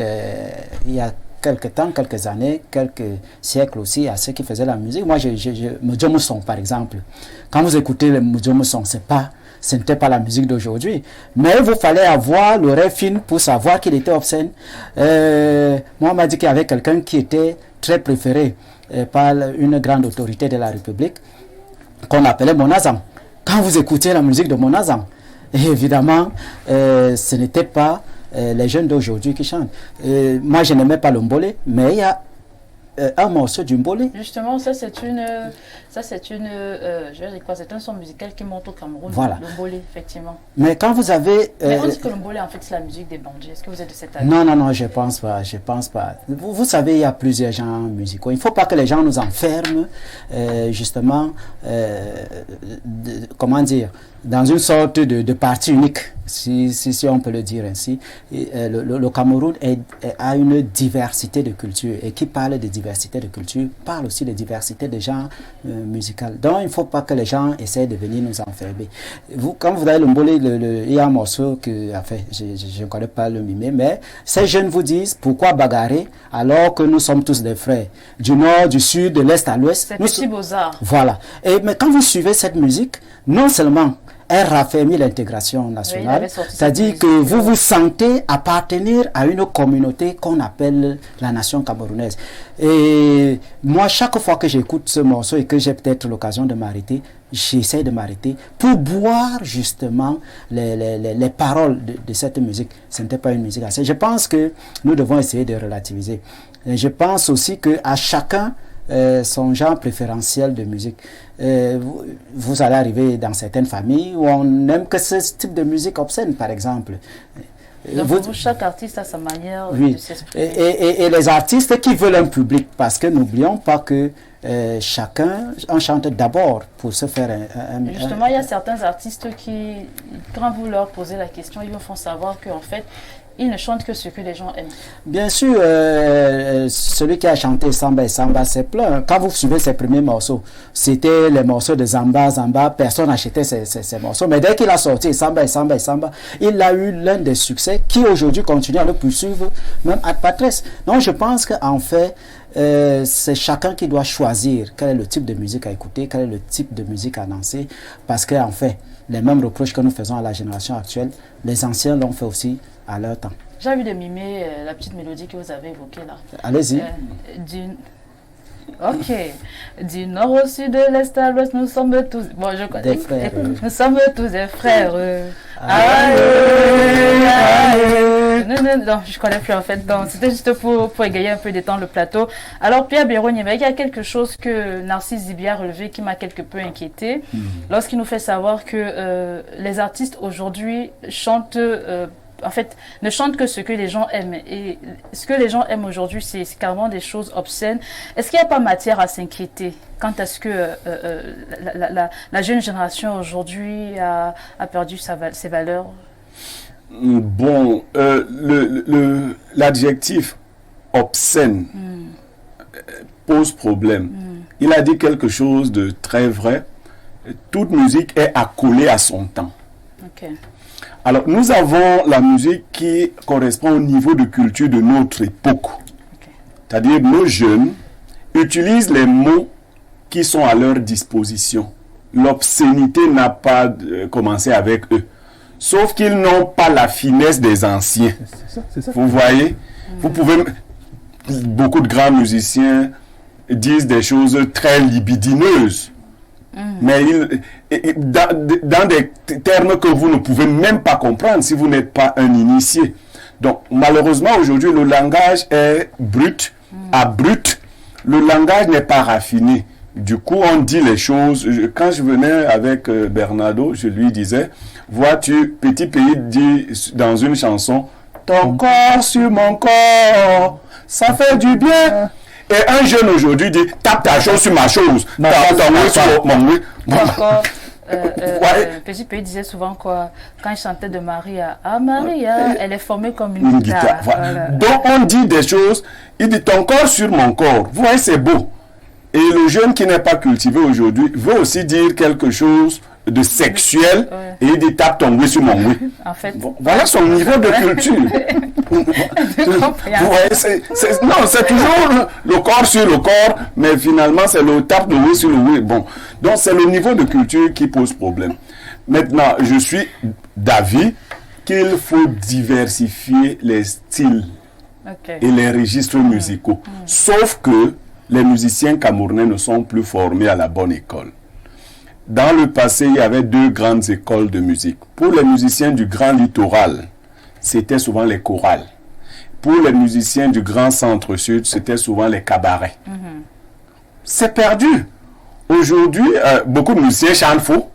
il y a quelques temps, quelques années, quelques siècles aussi à ceux qui faisaient la musique. Moi, Mudjomu Song par exemple, quand vous écoutez le Mudjomu Song, ce n'était pas la musique d'aujourd'hui, mais il vous fallait avoir l'oreille fine pour savoir qu'il était obscène. Moi, on m'a dit qu'il y avait quelqu'un qui était très préféré par une grande autorité de la République, qu'on appelait Monazam. Quand vous écoutez la musique de Monazam, évidemment, ce n'était pas les jeunes d'aujourd'hui qui chantent. Moi, je n'aimais pas le mbolé, mais il y a un morceau du mbolé. Justement, je vais dire quoi, c'est un son musical qui monte au Cameroun. Voilà. Le mbolé, effectivement. Mais quand vous avez... Mais on dit que le mbolé, en fait, c'est la musique des bandits. Est-ce que vous êtes de cette année? Non, je pense pas. Vous savez, il y a plusieurs genres musicaux. Il ne faut pas que les gens nous enferment, justement, comment dire, dans une sorte de partie unique, si on peut le dire ainsi. Le Cameroun a une diversité de cultures, et qui parle de diversité de cultures parle aussi de diversité de genres musicaux. Donc il ne faut pas que les gens essayent de venir nous enfermer. Quand vous avez le Mbolé, il y a un morceau que, enfin, je ne connais pas le mimer, mais ces jeunes vous disent pourquoi bagarrer alors que nous sommes tous des frères, du nord, du sud, de l'est à l'ouest. C'est Petit Beaux-Arts. Voilà. Mais quand vous suivez cette musique, non seulement elle raffermit l'intégration nationale, c'est-à-dire que vous vous sentez appartenir à une communauté qu'on appelle la nation camerounaise. Et moi, chaque fois que j'écoute ce morceau et que j'ai peut-être l'occasion de m'arrêter, j'essaie de m'arrêter pour boire justement les paroles de cette musique. Ce n'était pas une musique assez. Je pense que nous devons essayer de relativiser. Et je pense aussi qu'à chacun son genre préférentiel de musique. Vous allez arriver dans certaines familles où on n'aime que ce type de musique obscène, par exemple. Donc chaque artiste a sa manière de s'exprimer. Et les artistes qui veulent un public, parce que n'oublions pas que chacun en chante d'abord pour se faire Justement, il y a certains artistes qui, quand vous leur posez la question, ils vous font savoir qu'en fait, ils ne chantent que ce que les gens aiment. Bien sûr, celui qui a chanté Samba et Samba, c'est plein. Quand vous suivez ses premiers morceaux, c'était les morceaux de Zamba, personne n'achetait ces morceaux. Mais dès qu'il a sorti Samba et Samba, il a eu l'un des succès qui aujourd'hui continue à le poursuivre, même à Patresse. Donc je pense qu'en fait, c'est chacun qui doit choisir quel est le type de musique à écouter, quel est le type de musique à danser, parce qu'en fait, les mêmes reproches que nous faisons à la génération actuelle, les anciens l'ont fait aussi à leur temps. J'ai envie de mimer la petite mélodie que vous avez évoquée là. Allez-y. Ok. Du nord au sud, de l'est à l'ouest, nous sommes tous... Bon, je connais. Des frères. Nous sommes tous des frères. Non, je connais plus en fait. Donc, c'était juste pour égayer un peu des temps le plateau. Alors, Pierre Bérogne, il y a quelque chose que Narcisse Zibi a relevé qui m'a quelque peu inquiété. Lorsqu'il nous fait savoir que les artistes aujourd'hui chantent... en fait, ne chantent que ce que les gens aiment. Et ce que les gens aiment aujourd'hui, c'est carrément des choses obscènes. Est-ce qu'il n'y a pas matière à s'inquiéter quant à ce que la jeune génération aujourd'hui a perdu ses valeurs? Bon, l'adjectif obscène pose problème. Il a dit quelque chose de très vrai. Toute musique est accolée à son temps. Ok. Alors, nous avons la musique qui correspond au niveau de culture de notre époque. Okay. C'est-à-dire, nos jeunes utilisent les mots qui sont à leur disposition. L'obscénité n'a pas commencé avec eux. Sauf qu'ils n'ont pas la finesse des anciens. C'est ça. Vous voyez? Vous pouvez... Beaucoup de grands musiciens disent des choses très libidineuses. Mais dans des termes que vous ne pouvez même pas comprendre si vous n'êtes pas un initié. Donc, malheureusement, aujourd'hui, le langage est brut, abrupt. Le langage n'est pas raffiné. Du coup, on dit les choses. Quand je venais avec Bernardo, je lui disais, vois-tu, Petit Pays dit dans une chanson, ton corps sur mon corps, ça fait du bien. Et un jeune aujourd'hui dit, tape ta chose sur ma chose. Tape ta chose sur mon oui. Encore, Petit Pays disait souvent quoi, quand il chantait de Maria, Maria, elle est formée comme une guitare. Voilà. Donc on dit des choses, il dit ton corps sur mon corps. Vous voyez, c'est beau. Et le jeune qui n'est pas cultivé aujourd'hui veut aussi dire quelque chose de sexuel, et il dit tape ton oui sur mon oui. En fait, bon, voilà son niveau de culture. Vous voyez, non, c'est toujours le corps sur le corps, mais finalement c'est le tape de oui sur le oui. Bon, donc c'est le niveau de culture qui pose problème. Maintenant, je suis d'avis qu'il faut diversifier les styles et les registres musicaux. Sauf que les musiciens camerounais ne sont plus formés à la bonne école. Dans le passé, il y avait deux grandes écoles de musique. Pour les musiciens du Grand Littoral, c'était souvent les chorales. Pour les musiciens du Grand Centre-Sud, c'était souvent les cabarets. C'est perdu. Aujourd'hui, beaucoup de musiciens chantent faux,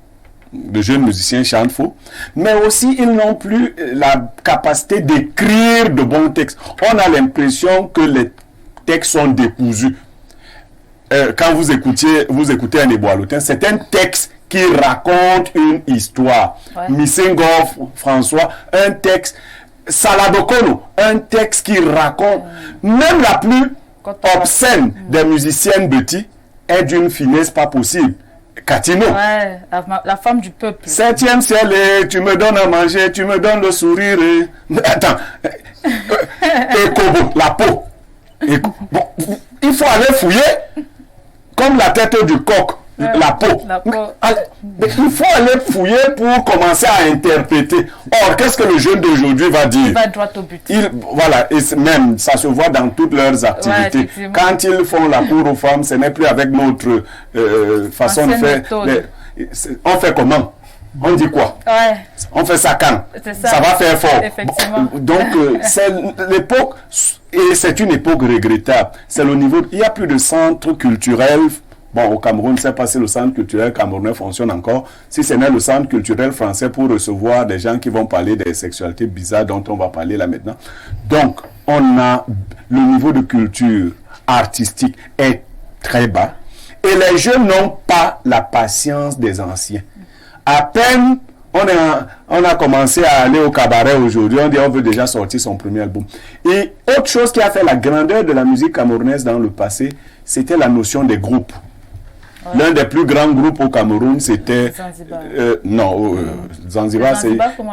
de jeunes musiciens chantent faux, mais aussi ils n'ont plus la capacité d'écrire de bons textes. On a l'impression que les textes sont décousus. Quand vous écoutez un Eboalotin, c'est un texte qui raconte une histoire. Missingov, François, un texte. Saladokolo, un texte qui raconte, même la plus obscène des musiciennes Betty est d'une finesse pas possible. Catino. Ouais, la femme du peuple. 7e ciel, et tu me donnes à manger, tu me donnes le sourire. Attends. Et Kobo, la peau. Bon, il faut aller fouiller comme la tête du coq. La peau. Mais il faut aller fouiller pour commencer à interpréter. Or, qu'est-ce que le jeune d'aujourd'hui va dire? Il va droit au but. Voilà, et même, ça se voit dans toutes leurs activités. Quand ils font la cour aux femmes, ce n'est plus avec notre façon de faire. On fait comment? On dit quoi? On fait ça quand? Ça va faire fort. Effectivement. Donc, c'est l'époque, et c'est une époque regrettable. C'est le niveau, il y a plus de centres culturels. Bon, au Cameroun, je ne sais pas si le centre culturel camerounais fonctionne encore. Si ce n'est le centre culturel français pour recevoir des gens qui vont parler des sexualités bizarres dont on va parler là maintenant. Donc, on a le niveau de culture artistique est très bas. Et les jeunes n'ont pas la patience des anciens. À peine on a commencé à aller au cabaret aujourd'hui, on dit on veut déjà sortir son premier album. Et autre chose qui a fait la grandeur de la musique camerounaise dans le passé, c'était la notion des groupes. L'un des plus grands groupes au Cameroun, c'était... Zanzibar. Zanzibar,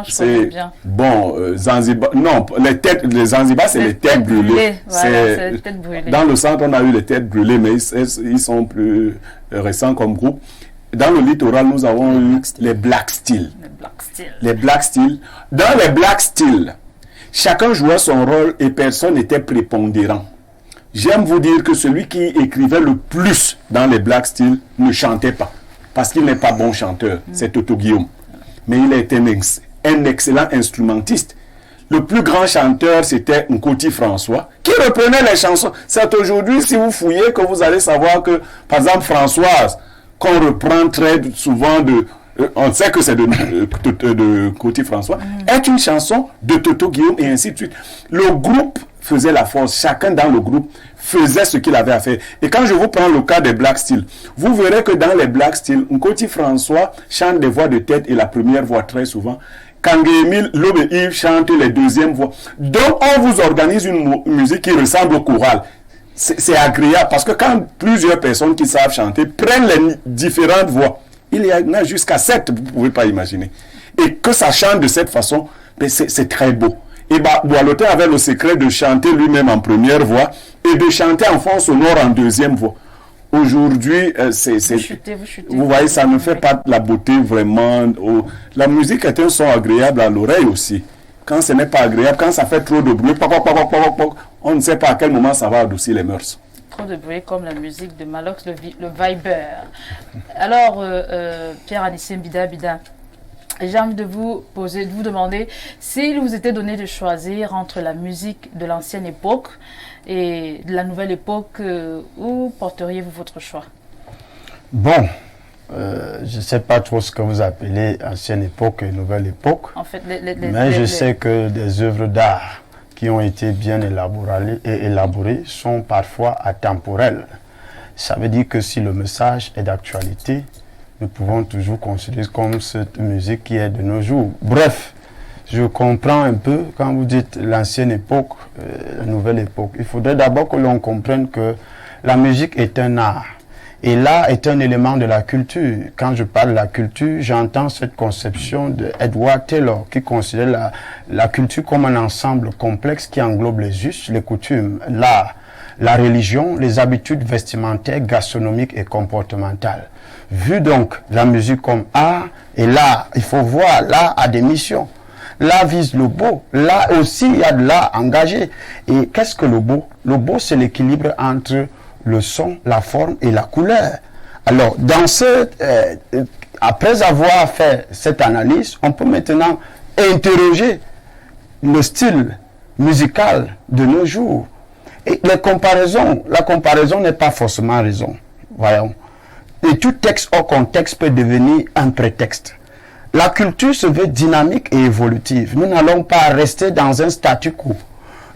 c'est... Bon, Zanzibar... Non, les Zanzibar, c'est les têtes brûlées. Voilà, les têtes brûlées. Dans le centre, on a eu les têtes brûlées, mais ils sont plus récents comme groupe. Dans le littoral, nous avons eu les Black Steel. Les Black Steel. Dans les Black Steel, chacun jouait son rôle et personne n'était prépondérant. J'aime vous dire que celui qui écrivait le plus dans les Black Steel ne chantait pas, parce qu'il n'est pas bon chanteur, c'est Toto Guillaume. Mais il était un excellent instrumentiste. Le plus grand chanteur, c'était Nkoti François, qui reprenait les chansons. C'est aujourd'hui, si vous fouillez, que vous allez savoir que, par exemple, Françoise, qu'on reprend très souvent on sait que c'est de Nkoti François, est une chanson de Toto Guillaume et ainsi de suite. Le groupe faisait la force, chacun dans le groupe faisait ce qu'il avait à faire. Et quand je vous prends le cas des Black Steel, vous verrez que dans les Black Steel, Nkoti François chante des voix de tête et la première voix très souvent. Kangue-Emile, Lobe Yves chante les deuxièmes voix. Donc on vous organise une musique qui ressemble au choral. C'est agréable parce que quand plusieurs personnes qui savent chanter prennent les différentes voix, il y en a jusqu'à 7, vous ne pouvez pas imaginer. Et que ça chante de cette façon, c'est très beau. Et Boileauté avait le secret de chanter lui-même en première voix et de chanter en fond sonore en deuxième voix. Aujourd'hui, vous voyez, ça ne fait pas la beauté vraiment. La musique est un son agréable à l'oreille aussi. Quand ce n'est pas agréable, quand ça fait trop de bruit, on ne sait pas à quel moment ça va adoucir les mœurs. Trop de bruit comme la musique de Malox, le Viber. Alors, Pierre Anissé Bida, j'ai envie de vous demander s'il vous était donné de choisir entre la musique de l'ancienne époque et de la nouvelle époque, où porteriez-vous votre choix? Bon, je ne sais pas trop ce que vous appelez ancienne époque et nouvelle époque, en fait, mais je sais que des œuvres d'art qui ont été bien élaborées sont parfois atemporelles. Ça veut dire que si le message est d'actualité, nous pouvons toujours considérer comme cette musique qui est de nos jours. Bref, je comprends un peu quand vous dites l'ancienne époque, la nouvelle époque. Il faudrait d'abord que l'on comprenne que la musique est un art. Et l'art est un élément de la culture. Quand je parle de la culture, j'entends cette conception de Edward Taylor qui considère la culture comme un ensemble complexe qui englobe les us, les coutumes, l'art, la religion, les habitudes vestimentaires, gastronomiques et comportementales. Vu donc la musique comme art, et l'art, il faut voir, l'art a des missions. L'art vise le beau. Là aussi, il y a de l'art engagé. Et qu'est-ce que le beau? Le beau, c'est l'équilibre entre le son, la forme et la couleur. Alors, après avoir fait cette analyse, on peut maintenant interroger le style musical de nos jours. Et la comparaison n'est pas forcément raison. Voyons. Et tout texte hors contexte peut devenir un prétexte. La culture se veut dynamique et évolutive. Nous n'allons pas rester dans un statu quo.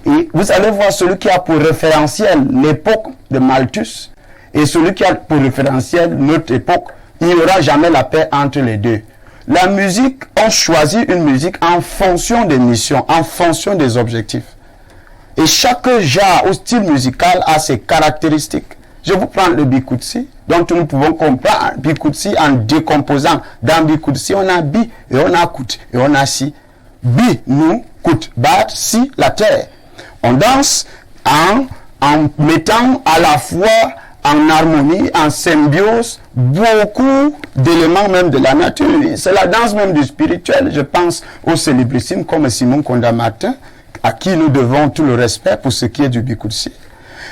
Et vous allez voir celui qui a pour référentiel l'époque de Malthus et celui qui a pour référentiel notre époque il n'y aura jamais la paix entre les deux. La musique, on choisit une musique en fonction des missions, en fonction des objectifs. Et chaque genre ou style musical a ses caractéristiques. Je vous prends le Bikutsi, dont nous pouvons comprendre Bikutsi en décomposant. Dans Bikutsi, on a Bi et on a Kut et on a Si. Bi, nous, Kut, Bat, Si, la terre. On danse en mettant à la fois en harmonie, en symbiose, beaucoup d'éléments même de la nature. C'est la danse même du spirituel. Je pense aux célébrissimes comme Simon Konda Martin, à qui nous devons tout le respect pour ce qui est du Bikutsi.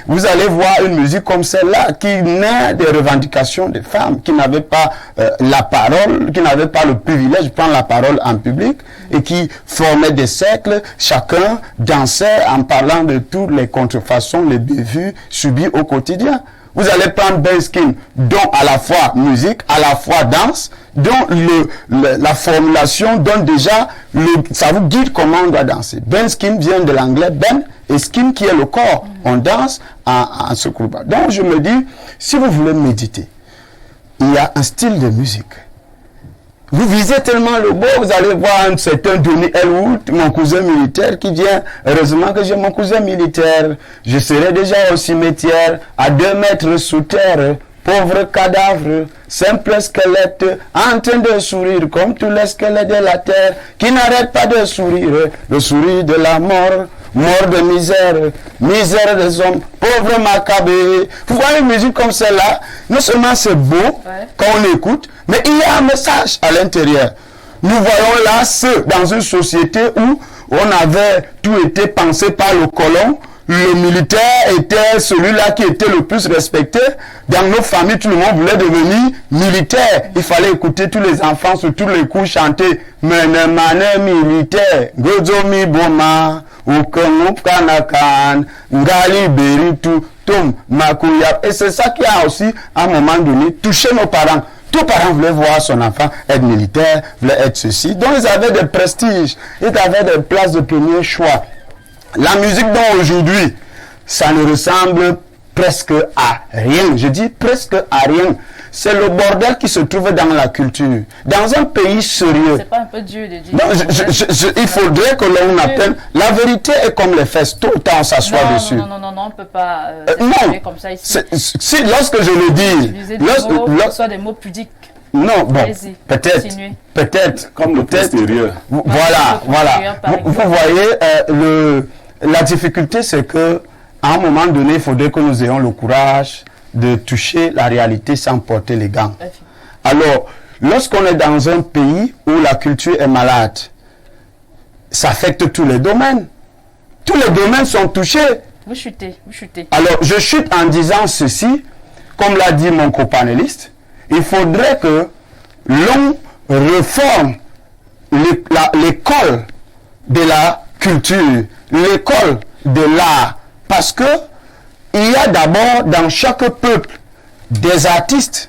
Vous allez voir une musique comme celle-là qui naît des revendications des femmes qui n'avaient pas la parole, qui n'avaient pas le privilège de prendre la parole en public et qui formaient des cercles. Chacun dansait en parlant de toutes les contrefaçons, les bévues subies au quotidien. Vous allez prendre Benskin, dont à la fois musique, à la fois danse, dont la formulation donne déjà, ça vous guide comment on doit danser. Benskin vient de l'anglais ben et skin qui est le corps. On danse en ce groupe. Donc je me dis, si vous voulez méditer, il y a un style de musique. Vous visez tellement le beau, vous allez voir un certain Denis Elwood, mon cousin militaire qui vient. Heureusement que j'ai mon cousin militaire. Je serai déjà au cimetière, à 2 mètres sous terre. Pauvre cadavre, simple squelette, en train de sourire comme tous les squelettes de la terre, qui n'arrêtent pas de sourire, le sourire de la mort, mort de misère, misère des hommes, pauvre macabé. Vous voyez une musique comme celle-là, non seulement c'est beau quand on écoute, mais il y a un message à l'intérieur. Nous voyons là dans une société où on avait tout été pensé par le colon. Le militaire était celui-là qui était le plus respecté. Dans nos familles, tout le monde voulait devenir militaire. Il fallait écouter tous les enfants sur tous les coups chanter « Mene mane militaire, gozomi boma, ukengoup kanakan, ngali beritu, tom makuyap ». Et c'est ça qui a aussi, à un moment donné, touché nos parents. Tous parents voulaient voir son enfant être militaire, voulaient être ceci. Donc ils avaient des prestiges, ils avaient des places de premier choix. La musique dont aujourd'hui, ça ne ressemble presque à rien. Je dis presque à rien. C'est le bordel qui se trouve dans la culture. Dans un pays sérieux. C'est pas un peu dur de dire. Non, il faudrait que l'on appelle. La vérité est comme les fesses. Tout le temps, on s'assoit dessus. Non, on ne peut pas non, comme ça ici. Si, lorsque je le dis. Ce soit des mots pudiques. Non, bon, peut-être, comme le extérieur. Voilà. Vous voyez, la difficulté, c'est que à un moment donné, il faudrait que nous ayons le courage de toucher la réalité sans porter les gants. Alors, lorsqu'on est dans un pays où la culture est malade, ça affecte tous les domaines. Tous les domaines sont touchés. Vous chutez. Alors, je chute en disant ceci, comme l'a dit mon copanéliste, il faudrait que l'on réforme l'école de la culture, l'école de l'art, parce que il y a d'abord dans chaque peuple des artistes.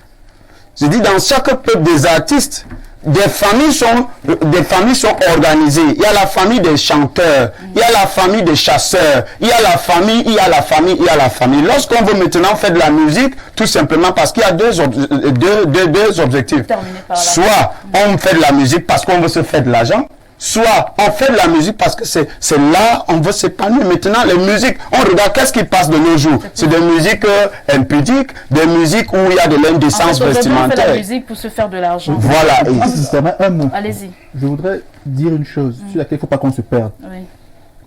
Je dis dans chaque peuple des artistes, des familles sont organisées. Il y a la famille des chanteurs, il y a la famille des chasseurs, il y a la famille. Lorsqu'on veut maintenant faire de la musique, tout simplement parce qu'il y a deux objectifs. Soit on fait de la musique parce qu'on veut se faire de l'argent, soit on fait de la musique parce que c'est là on veut s'épanouir. Maintenant, les musiques, on regarde qu'est-ce qui passe de nos jours. C'est des musiques impudiques, des musiques où il y a de l'indécence vestimentaire. On fait la musique pour se faire de l'argent. Voilà. Un mot. Allez-y. Je voudrais dire une chose sur laquelle il ne faut pas qu'on se perde. Oui.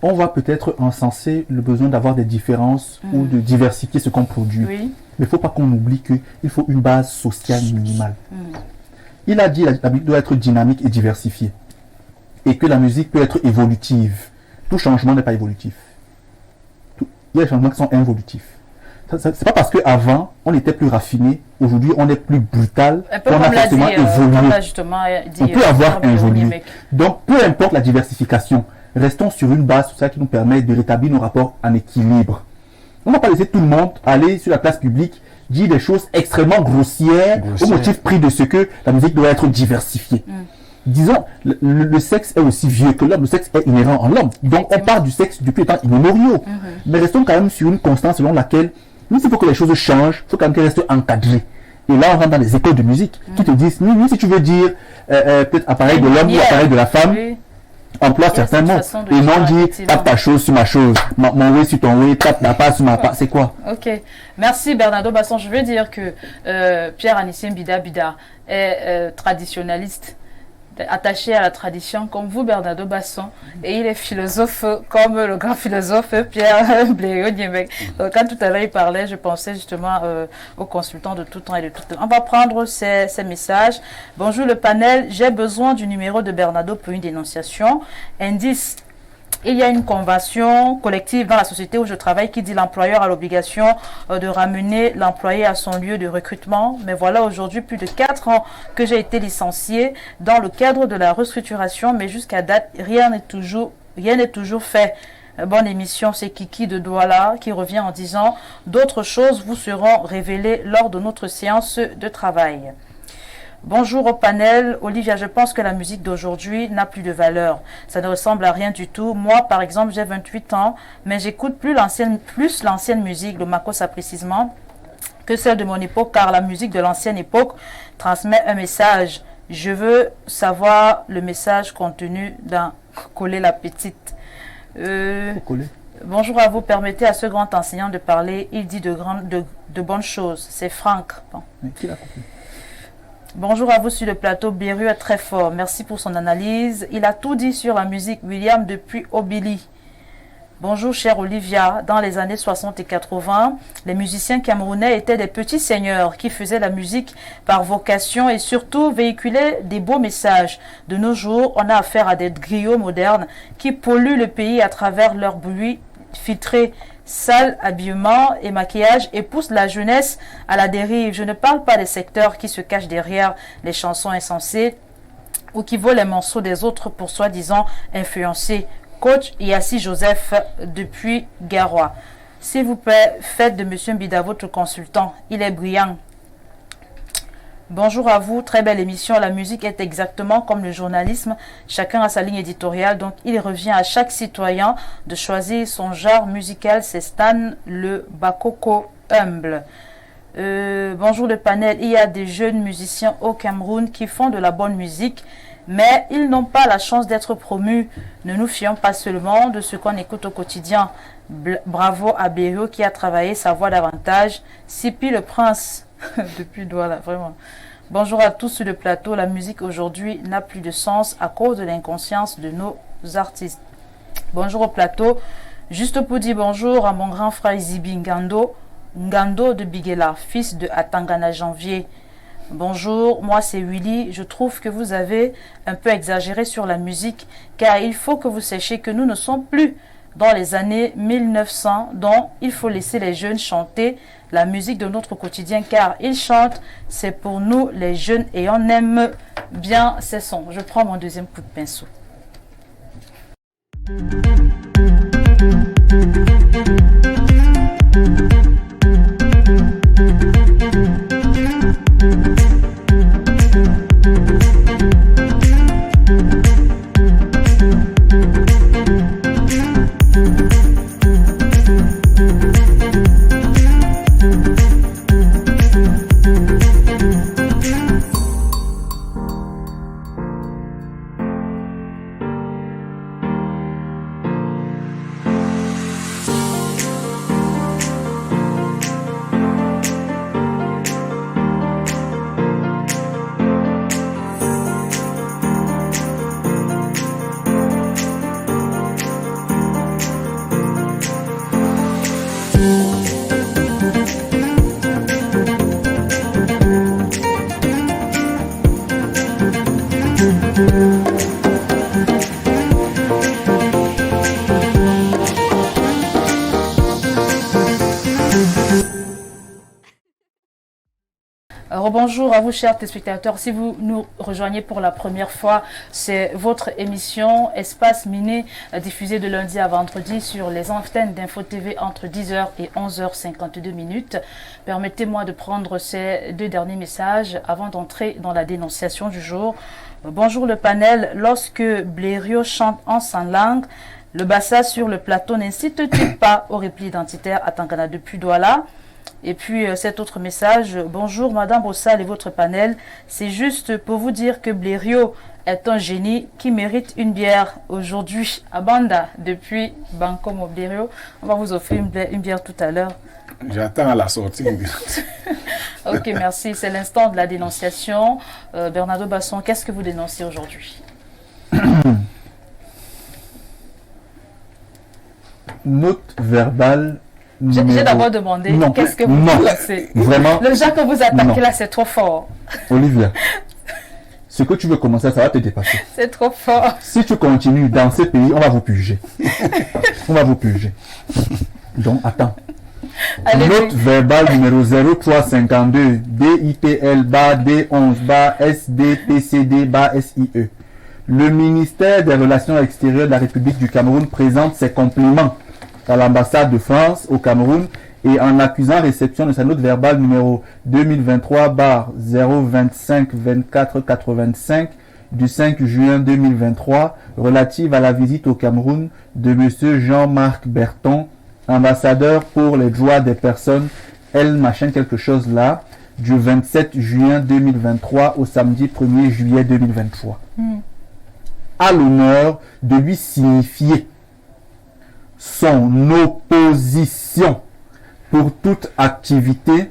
On va peut-être encenser le besoin d'avoir des différences ou de diversifier ce qu'on produit. Oui. Mais il ne faut pas qu'on oublie qu'il faut une base sociale minimale. Il a dit que la musique doit être dynamique et diversifiée. Et que la musique peut être évolutive. Tout changement n'est pas évolutif. Il y a des changements qui sont involutifs. C'est pas parce qu'avant, on était plus raffiné, aujourd'hui on est plus brutal, on a forcément évolué. On peut avoir évolué. Donc, peu importe la diversification, restons sur une base sociale qui nous permet de rétablir nos rapports en équilibre. On ne va pas laisser tout le monde aller sur la place publique, dire des choses extrêmement grossières. Au motif pris de ce que la musique doit être diversifiée. Disons, le sexe est aussi vieux que l'homme, le sexe est inhérent en l'homme. Donc on parle du sexe depuis les temps immémoriaux. Mais restons quand même sur une constance selon laquelle, même s'il faut que les choses changent, il faut quand même qu'elles restent encadrées. Et là, on rentre dans les écoles de musique qui te disent, oui, si tu veux dire peut-être appareil de l'homme ou appareil de la femme, emploie certainement. Ils m'ont dit, tape ta chose sur ma chose, mon oui sur ton oui, tape ma pas sur ma pas. C'est quoi? Ok. Merci Bernardo Basson. Je veux dire que Pierre-Anicien Bida est traditionnaliste, attaché à la tradition comme vous, Bernardo Basson, et il est philosophe comme le grand philosophe Pierre Blériot-Niémec. Quand tout à l'heure il parlait, je pensais justement aux consultants de tout temps et de tout temps. On va prendre ces messages. Bonjour le panel, j'ai besoin du numéro de Bernardo pour une dénonciation. Indice. Il y a une convention collective dans la société où je travaille qui dit l'employeur a l'obligation de ramener l'employé à son lieu de recrutement. Mais voilà aujourd'hui plus de 4 ans que j'ai été licencié dans le cadre de la restructuration. Mais jusqu'à date, rien n'est toujours fait. Bonne émission, c'est Kiki de Douala qui revient en disant « D'autres choses vous seront révélées lors de notre séance de travail ». Bonjour au panel. Olivia, je pense que la musique d'aujourd'hui n'a plus de valeur. Ça ne ressemble à rien du tout. Moi, par exemple, j'ai 28 ans, mais j'écoute plus l'ancienne musique, le Makossa précisément, que celle de mon époque, car la musique de l'ancienne époque transmet un message. Je veux savoir le message contenu dans Coller la petite. Bonjour à vous. Permettez à ce grand enseignant de parler. Il dit de bonnes choses. C'est Franck. Bon. Qui l'a compris? Bonjour à vous sur le plateau. Blériot est très fort. Merci pour son analyse. Il a tout dit sur la musique. William depuis Obili. Bonjour chère Olivia. Dans les années 60 et 80, les musiciens camerounais étaient des petits seigneurs qui faisaient la musique par vocation et surtout véhiculaient des beaux messages. De nos jours, on a affaire à des griots modernes qui polluent le pays à travers leur bruit filtré. Sale habillement et maquillage et pousse la jeunesse à la dérive. Je ne parle pas des secteurs qui se cachent derrière les chansons insensées ou qui volent les morceaux des autres pour soi-disant influencer. Coach Yassi Joseph depuis Garoua. S'il vous plaît, faites de M. Mbida votre consultant. Il est brillant. Bonjour à vous, très belle émission. La musique est exactement comme le journalisme. Chacun a sa ligne éditoriale, donc il revient à chaque citoyen de choisir son genre musical. C'est Stan le Bakoko humble. Bonjour le panel. Il y a des jeunes musiciens au Cameroun qui font de la bonne musique, mais ils n'ont pas la chance d'être promus. Ne nous fions pas seulement de ce qu'on écoute au quotidien. Bravo à Blériot qui a travaillé sa voix davantage. Sipi le prince. Depuis Douala, vraiment. Bonjour à tous sur le plateau. La musique aujourd'hui n'a plus de sens à cause de l'inconscience de nos artistes. Bonjour au plateau. Juste pour dire bonjour à mon grand frère Zibi Ngando de Biguela, fils de Atangana Janvier. Bonjour, moi c'est Willy. Je trouve que vous avez un peu exagéré sur la musique, car il faut que vous sachiez que nous ne sommes plus dans les années 1900, dont il faut laisser les jeunes chanter la musique de notre quotidien, car ils chantent, c'est pour nous les jeunes et on aime bien ces sons. Je prends mon deuxième coup de pinceau. Bonjour à vous chers téléspectateurs, si vous nous rejoignez pour la première fois, c'est votre émission Espace Miné, diffusée de lundi à vendredi sur les antennes d'Info TV entre 10h et 11h52 minutes. Permettez-moi de prendre ces deux derniers messages avant d'entrer dans la dénonciation du jour. Bonjour le panel, lorsque Blériot chante en sa langue, le Bassa sur le plateau n'incite-t-il pas au repli identitaire à Tangana depuis Douala? Et puis cet autre message, bonjour Madame Bossal et votre panel, c'est juste pour vous dire que Blériot est un génie qui mérite une bière aujourd'hui à Banda depuis Bancomo Blériot. On va vous offrir une bière tout à l'heure. J'attends à la sortie. Ok, merci. C'est l'instant de la dénonciation. Bernardo Basson, qu'est-ce que vous dénoncez aujourd'hui? Note verbale. J'ai d'abord demandé qu'est-ce que vous dénoncez. Vraiment. Le genre que vous attaquez là, c'est trop fort. Olivia, ce que tu veux commencer, ça va te dépasser. C'est trop fort. Si tu continues dans ces pays, on va vous purger. On va vous purger. Donc, attends. Note verbale numéro 0352 DIPL D11 SDPCD SIE. Le ministère des Relations extérieures de la République du Cameroun présente ses compliments à l'ambassade de France au Cameroun et en accusant réception de sa note verbale numéro 2023/025-2485 du 5 juin 2023 relative à la visite au Cameroun de M. Jean-Marc Berton, ambassadeur pour les droits des personnes, quelque chose là, du 27 juin 2023 au samedi 1er juillet 2023. À l'honneur de lui signifier son opposition pour toute activité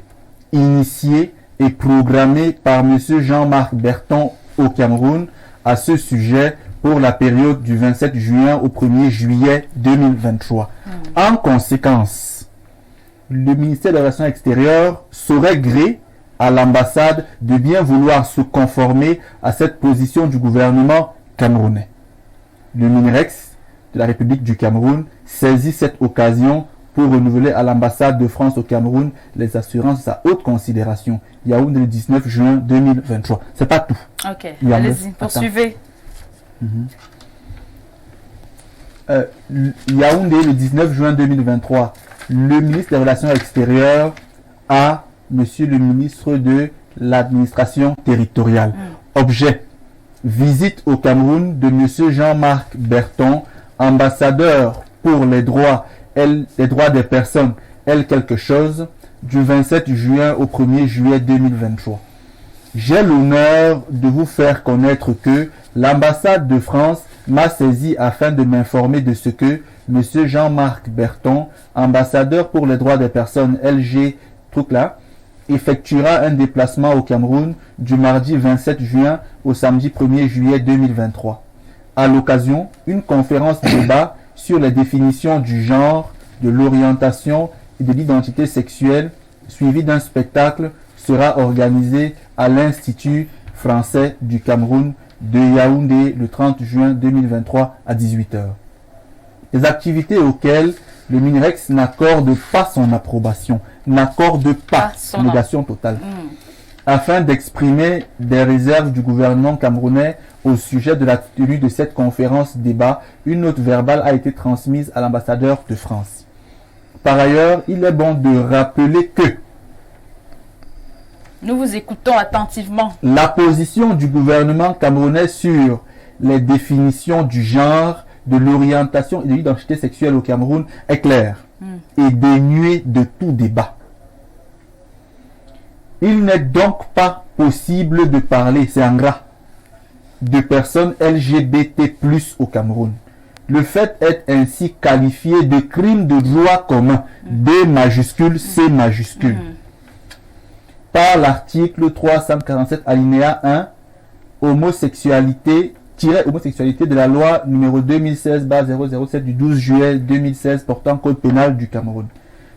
initiée et programmée par M. Jean-Marc Berton au Cameroun à ce sujet pour la période du 27 juin au 1er juillet 2023. En conséquence, le ministère des Relations extérieures saurait gré à l'ambassade de bien vouloir se conformer à cette position du gouvernement camerounais. Le MINREX de la République du Cameroun saisit cette occasion pour renouveler à l'ambassade de France au Cameroun les assurances de sa haute considération. Yaoundé le 19 juin 2023. C'est pas tout. Ok, allez-y, poursuivez. Yaoundé le 19 juin 2023. Le ministre des Relations extérieures à Monsieur le ministre de l'administration territoriale. Objet: visite au Cameroun de Monsieur Jean-Marc Berton, ambassadeur pour les droits des personnes, quelque chose, du 27 juin au 1er juillet 2023. J'ai l'honneur de vous faire connaître que l'ambassade de France m'a saisi afin de m'informer de ce que M. Jean-Marc Berton, ambassadeur pour les droits des personnes effectuera un déplacement au Cameroun du mardi 27 juin au samedi 1er juillet 2023. À l'occasion, une conférence débat sur les définitions du genre, de l'orientation et de l'identité sexuelle, suivie d'un spectacle, sera organisée à l'Institut français du Cameroun de Yaoundé le 30 juin 2023 à 18h. Des activités auxquelles le MINREX n'accorde pas son approbation, n'accorde pas son négation totale, afin d'exprimer des réserves du gouvernement camerounais au sujet de la tenue de cette conférence débat. Une note verbale a été transmise à l'ambassadeur de France. Par ailleurs, il est bon de rappeler que nous vous écoutons attentivement. La position du gouvernement camerounais sur les définitions du genre, de l'orientation et de l'identité sexuelle au Cameroun est claire et dénuée de tout débat. Il n'est donc pas possible de parler, c'est ingrat, de personnes LGBT+ au Cameroun. Le fait est ainsi qualifié de crime de droit commun, D majuscule, C majuscule. Par l'article 347 alinéa 1, homosexualité de la loi numéro 2016/007 du 12 juillet 2016 portant code pénal du Cameroun.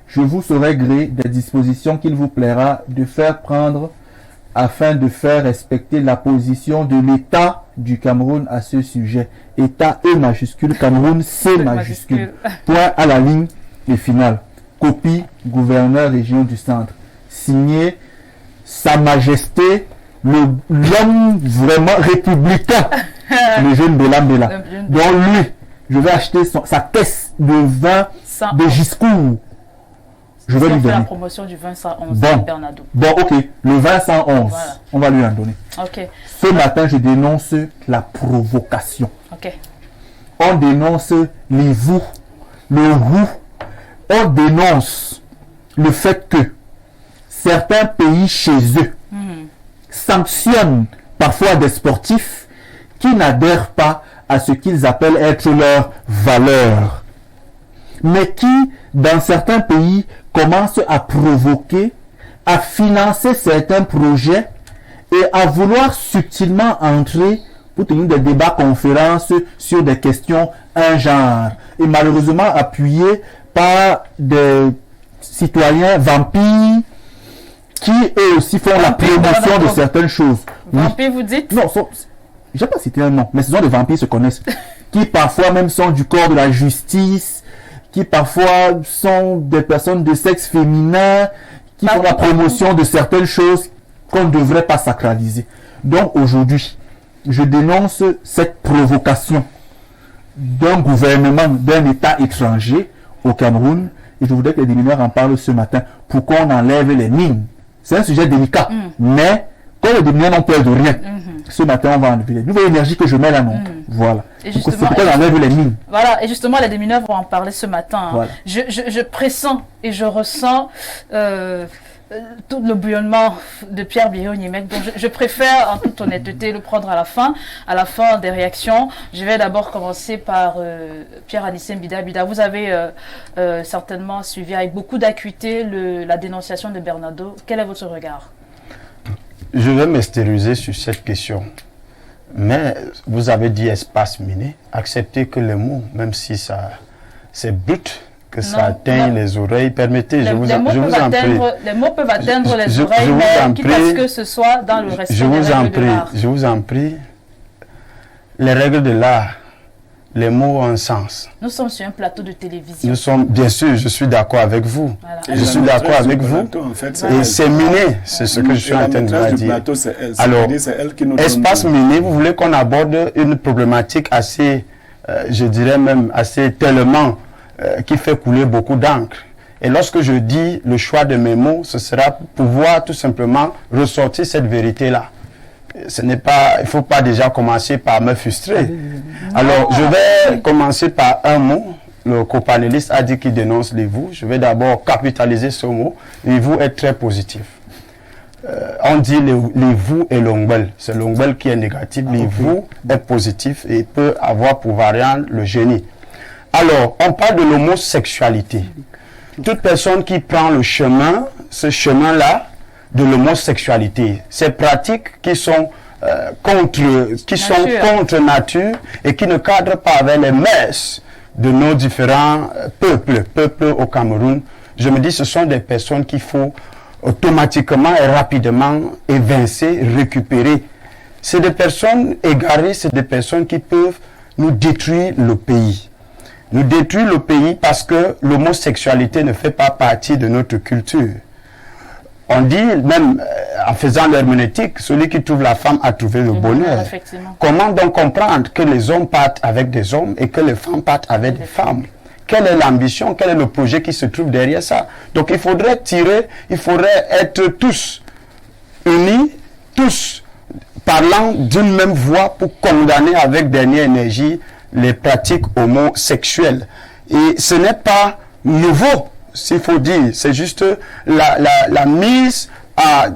Je vous saurai gré des dispositions qu'il vous plaira de faire prendre afin de faire respecter la position de l'État du Cameroun à ce sujet. État E majuscule, Cameroun C majuscule. Point à la ligne et finale. Copie, gouverneur région du centre. Signé Sa Majesté, l'homme vraiment républicain, le jeune Bella. Donc lui, je vais acheter sa caisse de vin de Giscourt. Je vais lui donner. La promotion du vin 111 Bernardo. Bon, ok. Le vin 111, voilà. On va lui en donner. Ok. Ce matin, je dénonce la provocation. Ok. On dénonce le roux. On dénonce le fait que certains pays chez eux sanctionnent parfois des sportifs qui n'adhèrent pas à ce qu'ils appellent être leurs valeurs, mais qui, dans certains pays, commencent à provoquer, à financer certains projets et à vouloir subtilement entrer pour tenir des débats, conférences sur des questions un genre, et malheureusement appuyés par des citoyens vampires qui eux aussi font la promotion de certaines choses. Vampires, vous dites? Non, je n'ai pas cité un nom, mais ce sont des vampires se connaissent, qui parfois même sont du corps de la justice, qui parfois sont des personnes de sexe féminin, qui font la promotion de certaines choses qu'on ne devrait pas sacraliser. Donc aujourd'hui, je dénonce cette provocation d'un gouvernement, d'un État étranger au Cameroun, et je voudrais que les démineurs en parlent ce matin, pour qu'on enlève les mines. C'est un sujet délicat, mais quand les démineurs n'ont peur de rien, ce matin on va enlever les nouvelles énergies que je mets là, non. Voilà. Et c'est pourquoi on enlève les mines. Voilà, et justement les démineurs vont en parler ce matin. Hein. Voilà. Je pressens et je ressens tout le bouillonnement de Pierre Biré-Onyemekh. Donc je préfère en toute honnêteté le prendre à la fin des réactions. Je vais d'abord commencer par Pierre Anissé Mbida. Vous avez certainement suivi avec beaucoup d'acuité la dénonciation de Bernardo. Quel est votre regard? Je vais m'extérioriser sur cette question. Mais vous avez dit espace miné. Acceptez que le mot, même si ça c'est brut, que ça atteigne les oreilles. Permettez, je vous en prie. Les mots peuvent atteindre les oreilles, mais quitte à ce que ce soit dans le respect des règles de l'art. Je vous en prie. Les règles de l'art, les mots ont un sens. Nous sommes sur un plateau de télévision. Nous sommes, bien sûr, je suis d'accord avec vous. Voilà. Je suis d'accord avec vous. En fait, et c'est miné, c'est ce que je suis en train de dire. Alors, espace miné, vous voulez qu'on aborde une problématique assez, je dirais même assez tellement, qui fait couler beaucoup d'encre. Et lorsque je dis le choix de mes mots, ce sera pour pouvoir tout simplement ressortir cette vérité-là. Ce n'est pas, il ne faut pas déjà commencer par me frustrer. Alors, je vais commencer par un mot. Le copanéliste a dit qu'il dénonce les vous. Je vais d'abord capitaliser ce mot. Les vous est très positif. On dit les vous et l'ongbel. C'est l'ongbel qui est négatif. Les vous est positif et peut avoir pour variante le génie. Alors, on parle de l'homosexualité. Toute personne qui prend le chemin, ce chemin-là, de l'homosexualité, ces pratiques qui sont contre nature et qui ne cadrent pas avec les mœurs de nos différents peuples au Cameroun, je me dis ce sont des personnes qu'il faut automatiquement et rapidement évincer, récupérer. C'est des personnes égarées, c'est des personnes qui peuvent nous détruire le pays. Nous détruire le pays parce que l'homosexualité ne fait pas partie de notre culture. On dit même, en faisant l'herméneutique, celui qui trouve la femme a trouvé le bonheur. Comment donc comprendre que les hommes partent avec des hommes et que les femmes partent avec des femmes? Quelle est l'ambition, quel est le projet qui se trouve derrière ça? Donc il faudrait être tous unis, tous parlant d'une même voix pour condamner avec dernière énergie les pratiques homosexuelles. Et ce n'est pas nouveau, s'il faut dire, c'est juste la mise à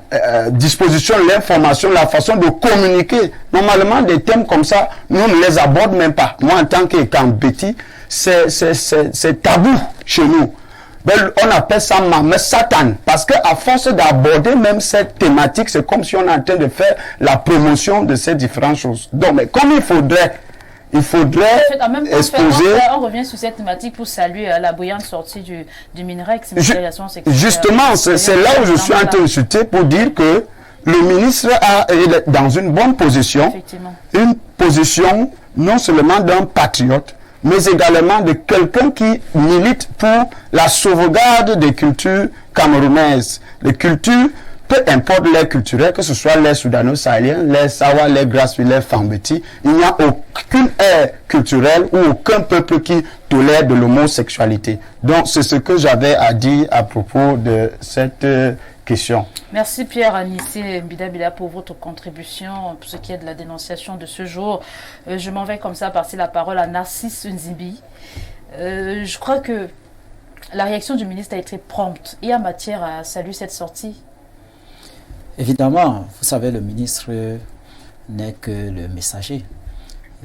disposition de l'information, la façon de communiquer. Normalement, des thèmes comme ça, nous ne les abordons même pas. Moi, en tant qu'Ekambeti, c'est tabou chez nous. Ben, on appelle ça Maman Satan, parce qu'à force d'aborder même cette thématique, c'est comme si on est en train de faire la promotion de ces différentes choses. Donc, mais comme il faudrait en même temps, exposer... On revient sur cette thématique pour saluer la brillante sortie du Minerex. Justement, c'est là où je suis en train de chuter pour dire que le ministre est dans une bonne position, une position non seulement d'un patriote, mais également de quelqu'un qui milite pour la sauvegarde des cultures camerounaises. Les cultures, peu importe l'air culturel, que ce soit l'air soudano-sahélien, l'air sawa, l'air grassoui, l'air fambeti, il n'y a aucune ère culturelle ou aucun peuple qui tolère de l'homosexualité. Donc, c'est ce que j'avais à dire à propos de cette question. Merci Pierre Anissé Mbida pour votre contribution, pour ce qui est de la dénonciation de ce jour. Je m'en vais comme ça passer la parole à Narcisse Nzibi. Je crois que la réaction du ministre a été prompte et en matière à saluer cette sortie Évidemment, vous savez, le ministre n'est que le messager.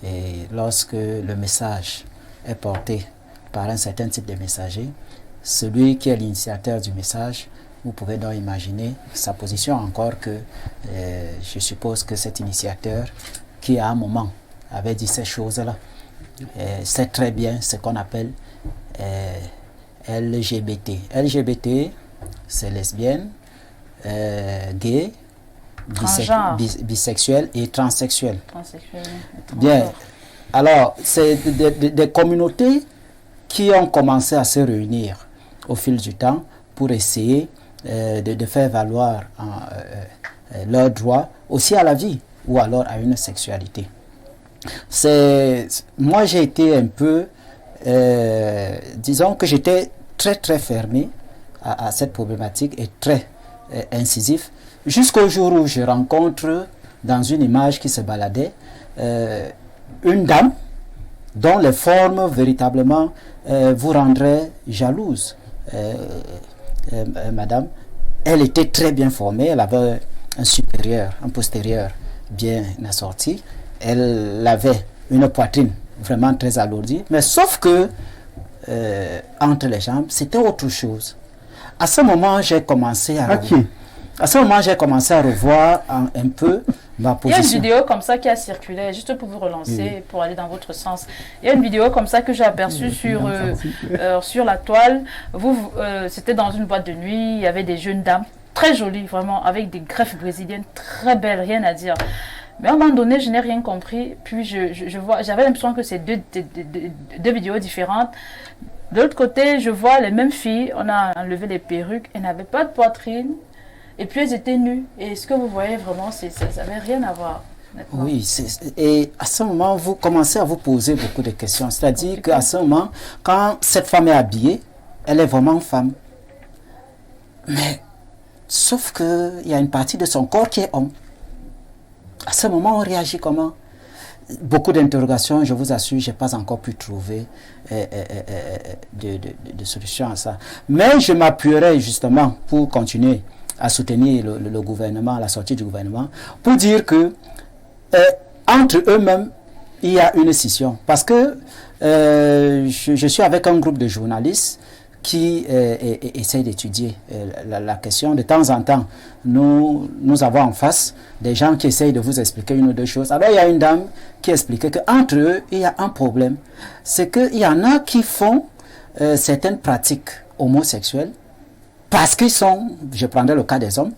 Et lorsque le message est porté par un certain type de messager, celui qui est l'initiateur du message, vous pouvez donc imaginer sa position, encore que je suppose que cet initiateur qui à un moment avait dit ces choses-là sait très bien ce qu'on appelle LGBT. LGBT, c'est lesbienne, gay, bisexuel et transsexuel. Bien, alors c'est des communautés qui ont commencé à se réunir au fil du temps pour essayer de faire valoir leurs droits aussi à la vie ou alors à une sexualité. Moi j'ai été un peu, disons que j'étais très fermé à cette problématique et très incisif, jusqu'au jour où je rencontre dans une image qui se baladait une dame dont les formes véritablement vous rendraient jalouse. Madame, elle était très bien formée, elle avait un postérieur bien assorti, elle avait une poitrine vraiment très alourdie, mais sauf que entre les jambes, c'était autre chose. À ce moment, j'ai commencé à revoir un peu ma position. Il y a une vidéo comme ça qui a circulé, juste pour vous relancer, pour aller dans votre sens. Il y a une vidéo comme ça que j'ai aperçue sur la toile. C'était dans une boîte de nuit, il y avait des jeunes dames, très jolies vraiment, avec des greffes brésiliennes, très belles, rien à dire. Mais à un moment donné, je n'ai rien compris. Puis j'avais l'impression que c'est deux vidéos différentes. De l'autre côté, je vois les mêmes filles, on a enlevé les perruques, elles n'avaient pas de poitrine. Et puis elles étaient nues. Et ce que vous voyez vraiment, ça n'avait rien à voir. Honnêtement. Oui, et à ce moment, vous commencez à vous poser beaucoup de questions. C'est-à-dire qu'à ce moment, quand cette femme est habillée, elle est vraiment femme. Mais, sauf qu'il y a une partie de son corps qui est homme. À ce moment, on réagit comment? Beaucoup d'interrogations, je vous assure, je n'ai pas encore pu trouver de solution à ça. Mais je m'appuierai justement pour continuer à soutenir le gouvernement, la sortie du gouvernement, pour dire que entre eux-mêmes, il y a une scission. Parce que je suis avec un groupe de journalistes qui essayent d'étudier la question. De temps en temps, nous avons en face des gens qui essayent de vous expliquer une ou deux choses. Alors, il y a une dame qui expliquait qu'entre eux, il y a un problème. C'est qu'il y en a qui font certaines pratiques homosexuelles parce qu'ils sont, je prendrai le cas des hommes,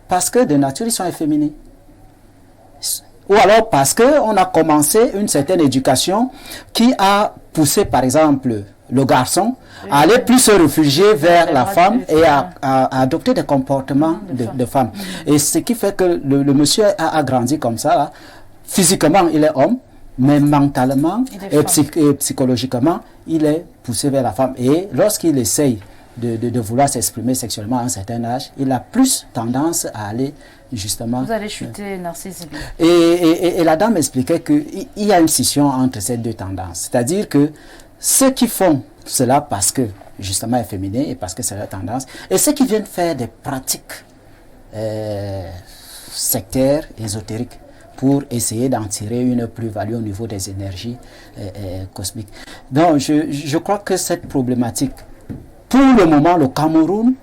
parce que de nature, ils sont efféminés. Ou alors parce qu'on a commencé une certaine éducation qui a poussé, par exemple, le garçon à aller plus se réfugier vers la femme et à adopter des comportements de femme. Et ce qui fait que le monsieur a grandi comme ça. Là. Physiquement, il est homme, mais mentalement et psychologiquement, il est poussé vers la femme. Et lorsqu'il essaye de vouloir s'exprimer sexuellement à un certain âge, il a plus tendance à aller justement... Vous allez chuter, Narcisse. Et la dame expliquait qu'il y a une scission entre ces deux tendances. C'est-à-dire que ceux qui font cela parce que justement efféminés et parce que c'est leur tendance, et ceux qui viennent faire des pratiques sectaires, ésotériques, pour essayer d'en tirer une plus-value au niveau des énergies cosmiques. Donc je crois que cette problématique, pour le moment, le Cameroun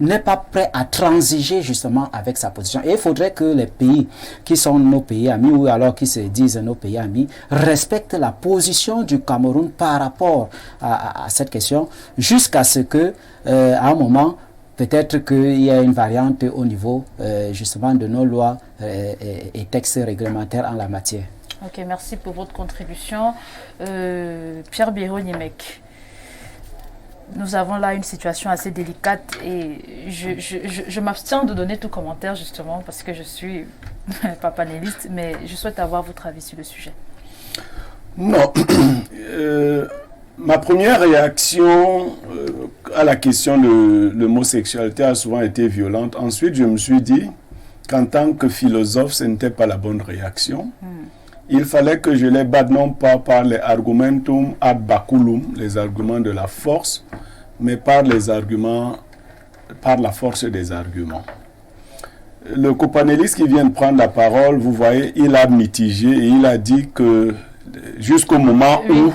n'est pas prêt à transiger justement avec sa position. Et il faudrait que les pays qui sont nos pays amis, ou alors qui se disent nos pays amis, respectent la position du Cameroun par rapport à cette question, jusqu'à ce que, à un moment, peut-être qu'il y ait une variante au niveau justement de nos lois et textes réglementaires en la matière. Ok, merci pour votre contribution. Pierre Biro-Niemek. Nous avons là une situation assez délicate et je m'abstiens de donner tout commentaire justement parce que je suis pas panéliste, mais je souhaite avoir votre avis sur le sujet. Non. Ma première réaction à la question de l'homosexualité a souvent été violente. Ensuite, je me suis dit qu'en tant que philosophe, ce n'était pas la bonne réaction. Il fallait que je les batte non pas par les argumentum ad baculum, les arguments de la force, mais par les arguments, par la force des arguments. le copanéliste qui vient de prendre la parole, vous voyez, il a mitigé et il a dit que jusqu'au moment où...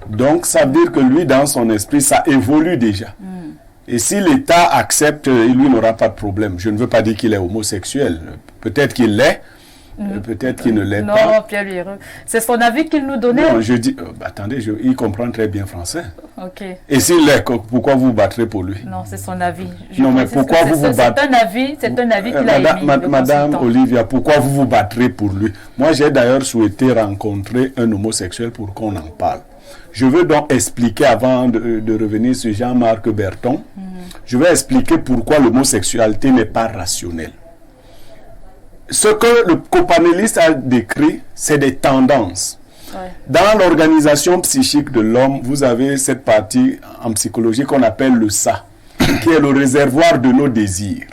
Donc, ça veut dire que lui, dans son esprit, ça évolue déjà. Et si l'État accepte, lui n'aura pas de problème. Je ne veux pas dire qu'il est homosexuel. Peut-être qu'il l'est, peut-être qu'il ne l'est pas. Non, Pierre, c'est son avis qu'il nous donnait. Non, je dis... attendez, il comprend très bien français. Ok. Et s'il l'est, pourquoi vous vous battrez pour lui? Non, c'est son avis. Non, mais pourquoi vous vous battez? C'est un avis qu'il a émis. Madame Olivia, pourquoi vous vous battrez pour lui? Moi, j'ai d'ailleurs souhaité rencontrer un homosexuel pour qu'on en parle. Je veux donc expliquer, avant de revenir sur Jean-Marc Berton, je vais expliquer pourquoi l'homosexualité n'est pas rationnelle. Ce que le copanéliste a décrit, c'est des tendances. Ouais. Dans l'organisation psychique de l'homme, vous avez cette partie en psychologie qu'on appelle le ça, qui est le réservoir de nos désirs.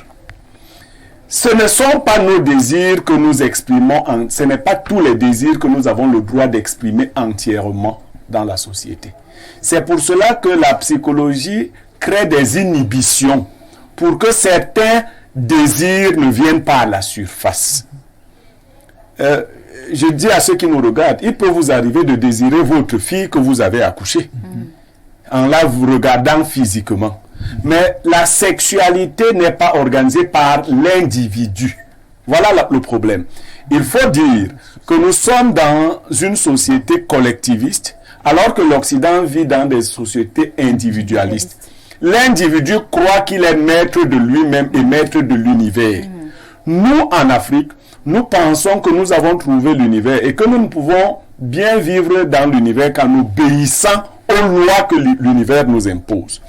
Ce ne sont pas nos désirs que nous exprimons, ce n'est pas tous les désirs que nous avons le droit d'exprimer entièrement dans la société. C'est pour cela que la psychologie crée des inhibitions pour que certains désirs ne viennent pas à la surface. Je dis à ceux qui nous regardent, il peut vous arriver de désirer votre fille que vous avez accouchée, en la vous regardant physiquement. Mais la sexualité n'est pas organisée par l'individu. Voilà le problème. Il faut dire que nous sommes dans une société collectiviste, alors que l'Occident vit dans des sociétés individualistes. L'individu croit qu'il est maître de lui-même et maître de l'univers. Nous, en Afrique, nous pensons que nous avons trouvé l'univers et que nous ne pouvons bien vivre dans l'univers qu'en obéissant aux lois que l'univers nous impose.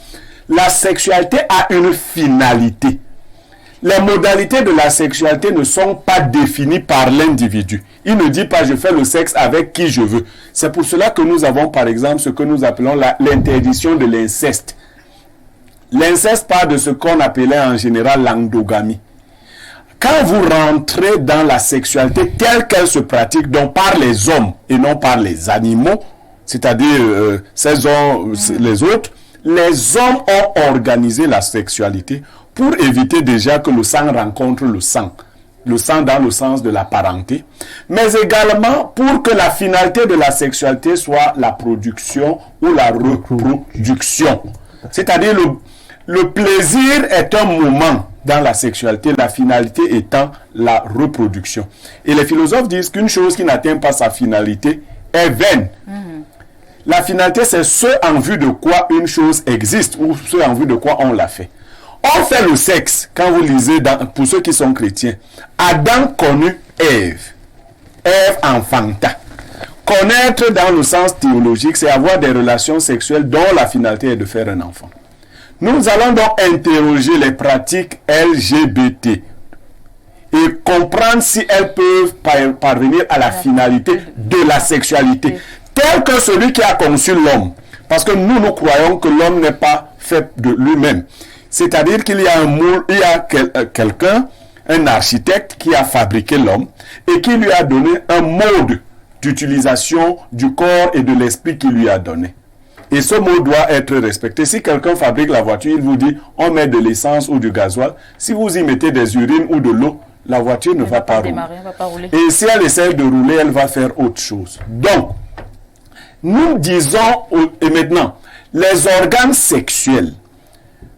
La sexualité a une finalité. Les modalités de la sexualité ne sont pas définies par l'individu. Il ne dit pas je fais le sexe avec qui je veux. C'est pour cela que nous avons par exemple ce que nous appelons l'interdiction de l'inceste. L'inceste part de ce qu'on appelait en général l'endogamie. Quand vous rentrez dans la sexualité telle qu'elle se pratique, donc par les hommes et non par les animaux, c'est-à-dire les autres, les hommes ont organisé la sexualité pour éviter déjà que le sang rencontre le sang dans le sens de la parenté, mais également pour que la finalité de la sexualité soit la production ou la reproduction. C'est-à-dire le plaisir est un moment dans la sexualité, la finalité étant la reproduction. Et les philosophes disent qu'une chose qui n'atteint pas sa finalité est vaine. La finalité, c'est ce en vue de quoi une chose existe ou ce en vue de quoi on l'a fait. On fait le sexe, quand vous lisez, pour ceux qui sont chrétiens, Adam connut Ève. Ève enfanta. Connaître dans le sens théologique, c'est avoir des relations sexuelles dont la finalité est de faire un enfant. Nous allons donc interroger les pratiques LGBT et comprendre si elles peuvent parvenir à la finalité de la sexualité, tel que celui qui a conçu l'homme. Parce que nous croyons que l'homme n'est pas fait de lui-même. C'est-à-dire qu'il y a un moule, il y a quelqu'un, un architecte qui a fabriqué l'homme et qui lui a donné un mode d'utilisation du corps et de l'esprit qu'il lui a donné. Et ce mot doit être respecté. Si quelqu'un fabrique la voiture, il vous dit on met de l'essence ou du gasoil. Si vous y mettez des urines ou de l'eau, la voiture ne va pas rouler. Et si elle essaie de rouler, elle va faire autre chose. Donc, nous disons, et maintenant, les organes sexuels,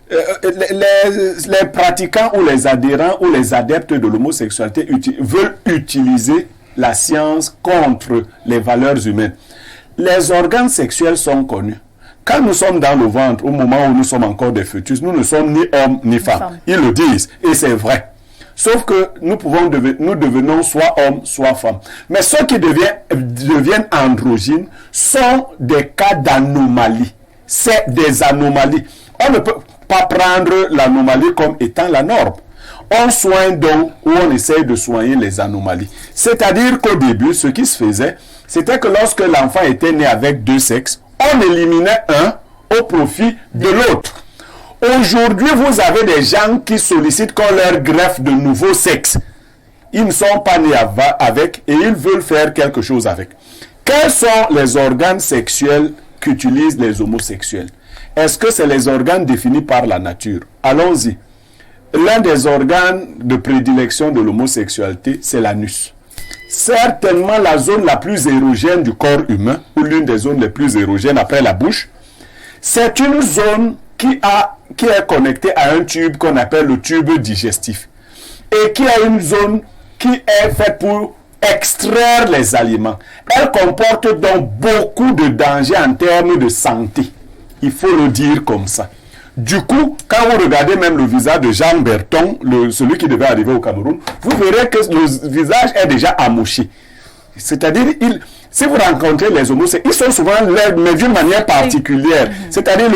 les pratiquants ou les adhérents ou les adeptes de l'homosexualité veulent utiliser la science contre les valeurs humaines. Les organes sexuels sont connus. Quand nous sommes dans le ventre, au moment où nous sommes encore des fœtus, nous ne sommes ni hommes ni femmes. Ils le disent, et c'est vrai. Sauf que nous devenons soit hommes, soit femmes. Mais ceux qui deviennent androgynes sont des cas d'anomalie. C'est des anomalies. On ne peut pas prendre l'anomalie comme étant la norme. On soigne donc, ou on essaye de soigner les anomalies. C'est-à-dire qu'au début, ce qui se faisait, c'était que lorsque l'enfant était né avec deux sexes, on éliminait un au profit de l'autre. Aujourd'hui, vous avez des gens qui sollicitent qu'on leur greffe de nouveaux sexes. Ils ne sont pas nés avec et ils veulent faire quelque chose avec. Quels sont les organes sexuels qu'utilisent les homosexuels? Est-ce que c'est les organes définis par la nature? Allons-y. l'un des organes de prédilection de l'homosexualité, c'est l'anus. Certainement la zone la plus érogène du corps humain, ou l'une des zones les plus érogènes après la bouche. C'est une zone qui est connectée à un tube qu'on appelle le tube digestif. Et qui a une zone qui est faite pour extraire les aliments. Elle comporte donc beaucoup de dangers en termes de santé. Il faut le dire comme ça. Du coup, quand vous regardez même le visage de Jean Berton, celui qui devait arriver au Cameroun, vous verrez que le visage est déjà amoché. C'est-à-dire, si vous rencontrez les homosexuels, ils sont souvent laids, mais d'une manière particulière. C'est-à-dire,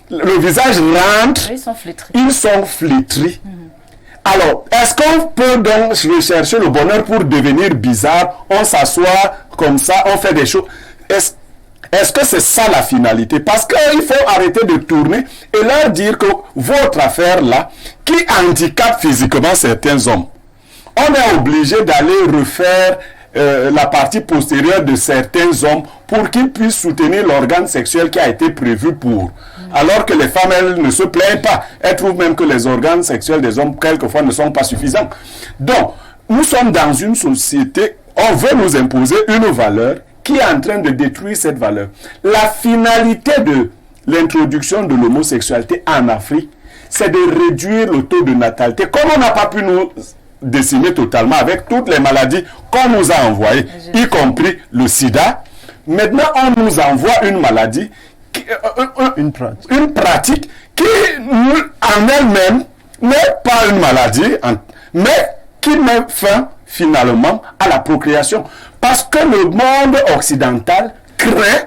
le visage rentre, ils sont flétris. Alors, est-ce qu'on peut donc rechercher le bonheur pour devenir bizarre? On s'assoit comme ça, on fait des choses. Est-ce que c'est ça la finalité? Parce qu'il faut arrêter de tourner et leur dire que votre affaire là, qui handicape physiquement certains hommes, on est obligé d'aller refaire la partie postérieure de certains hommes pour qu'ils puissent soutenir l'organe sexuel qui a été prévu pour. Alors que les femmes, elles ne se plaignent pas. Elles trouvent même que les organes sexuels des hommes, quelquefois, ne sont pas suffisants. Donc, nous sommes dans une société, on veut nous imposer une valeur qui est en train de détruire cette valeur. La finalité de l'introduction de l'homosexualité en Afrique, c'est de réduire le taux de natalité. Comme on n'a pas pu nous décimer totalement avec toutes les maladies qu'on nous a envoyées, y compris le sida, maintenant on nous envoie une maladie, une pratique qui en elle-même n'est pas une maladie, mais qui met fin finalement à la procréation. Parce que le monde occidental craint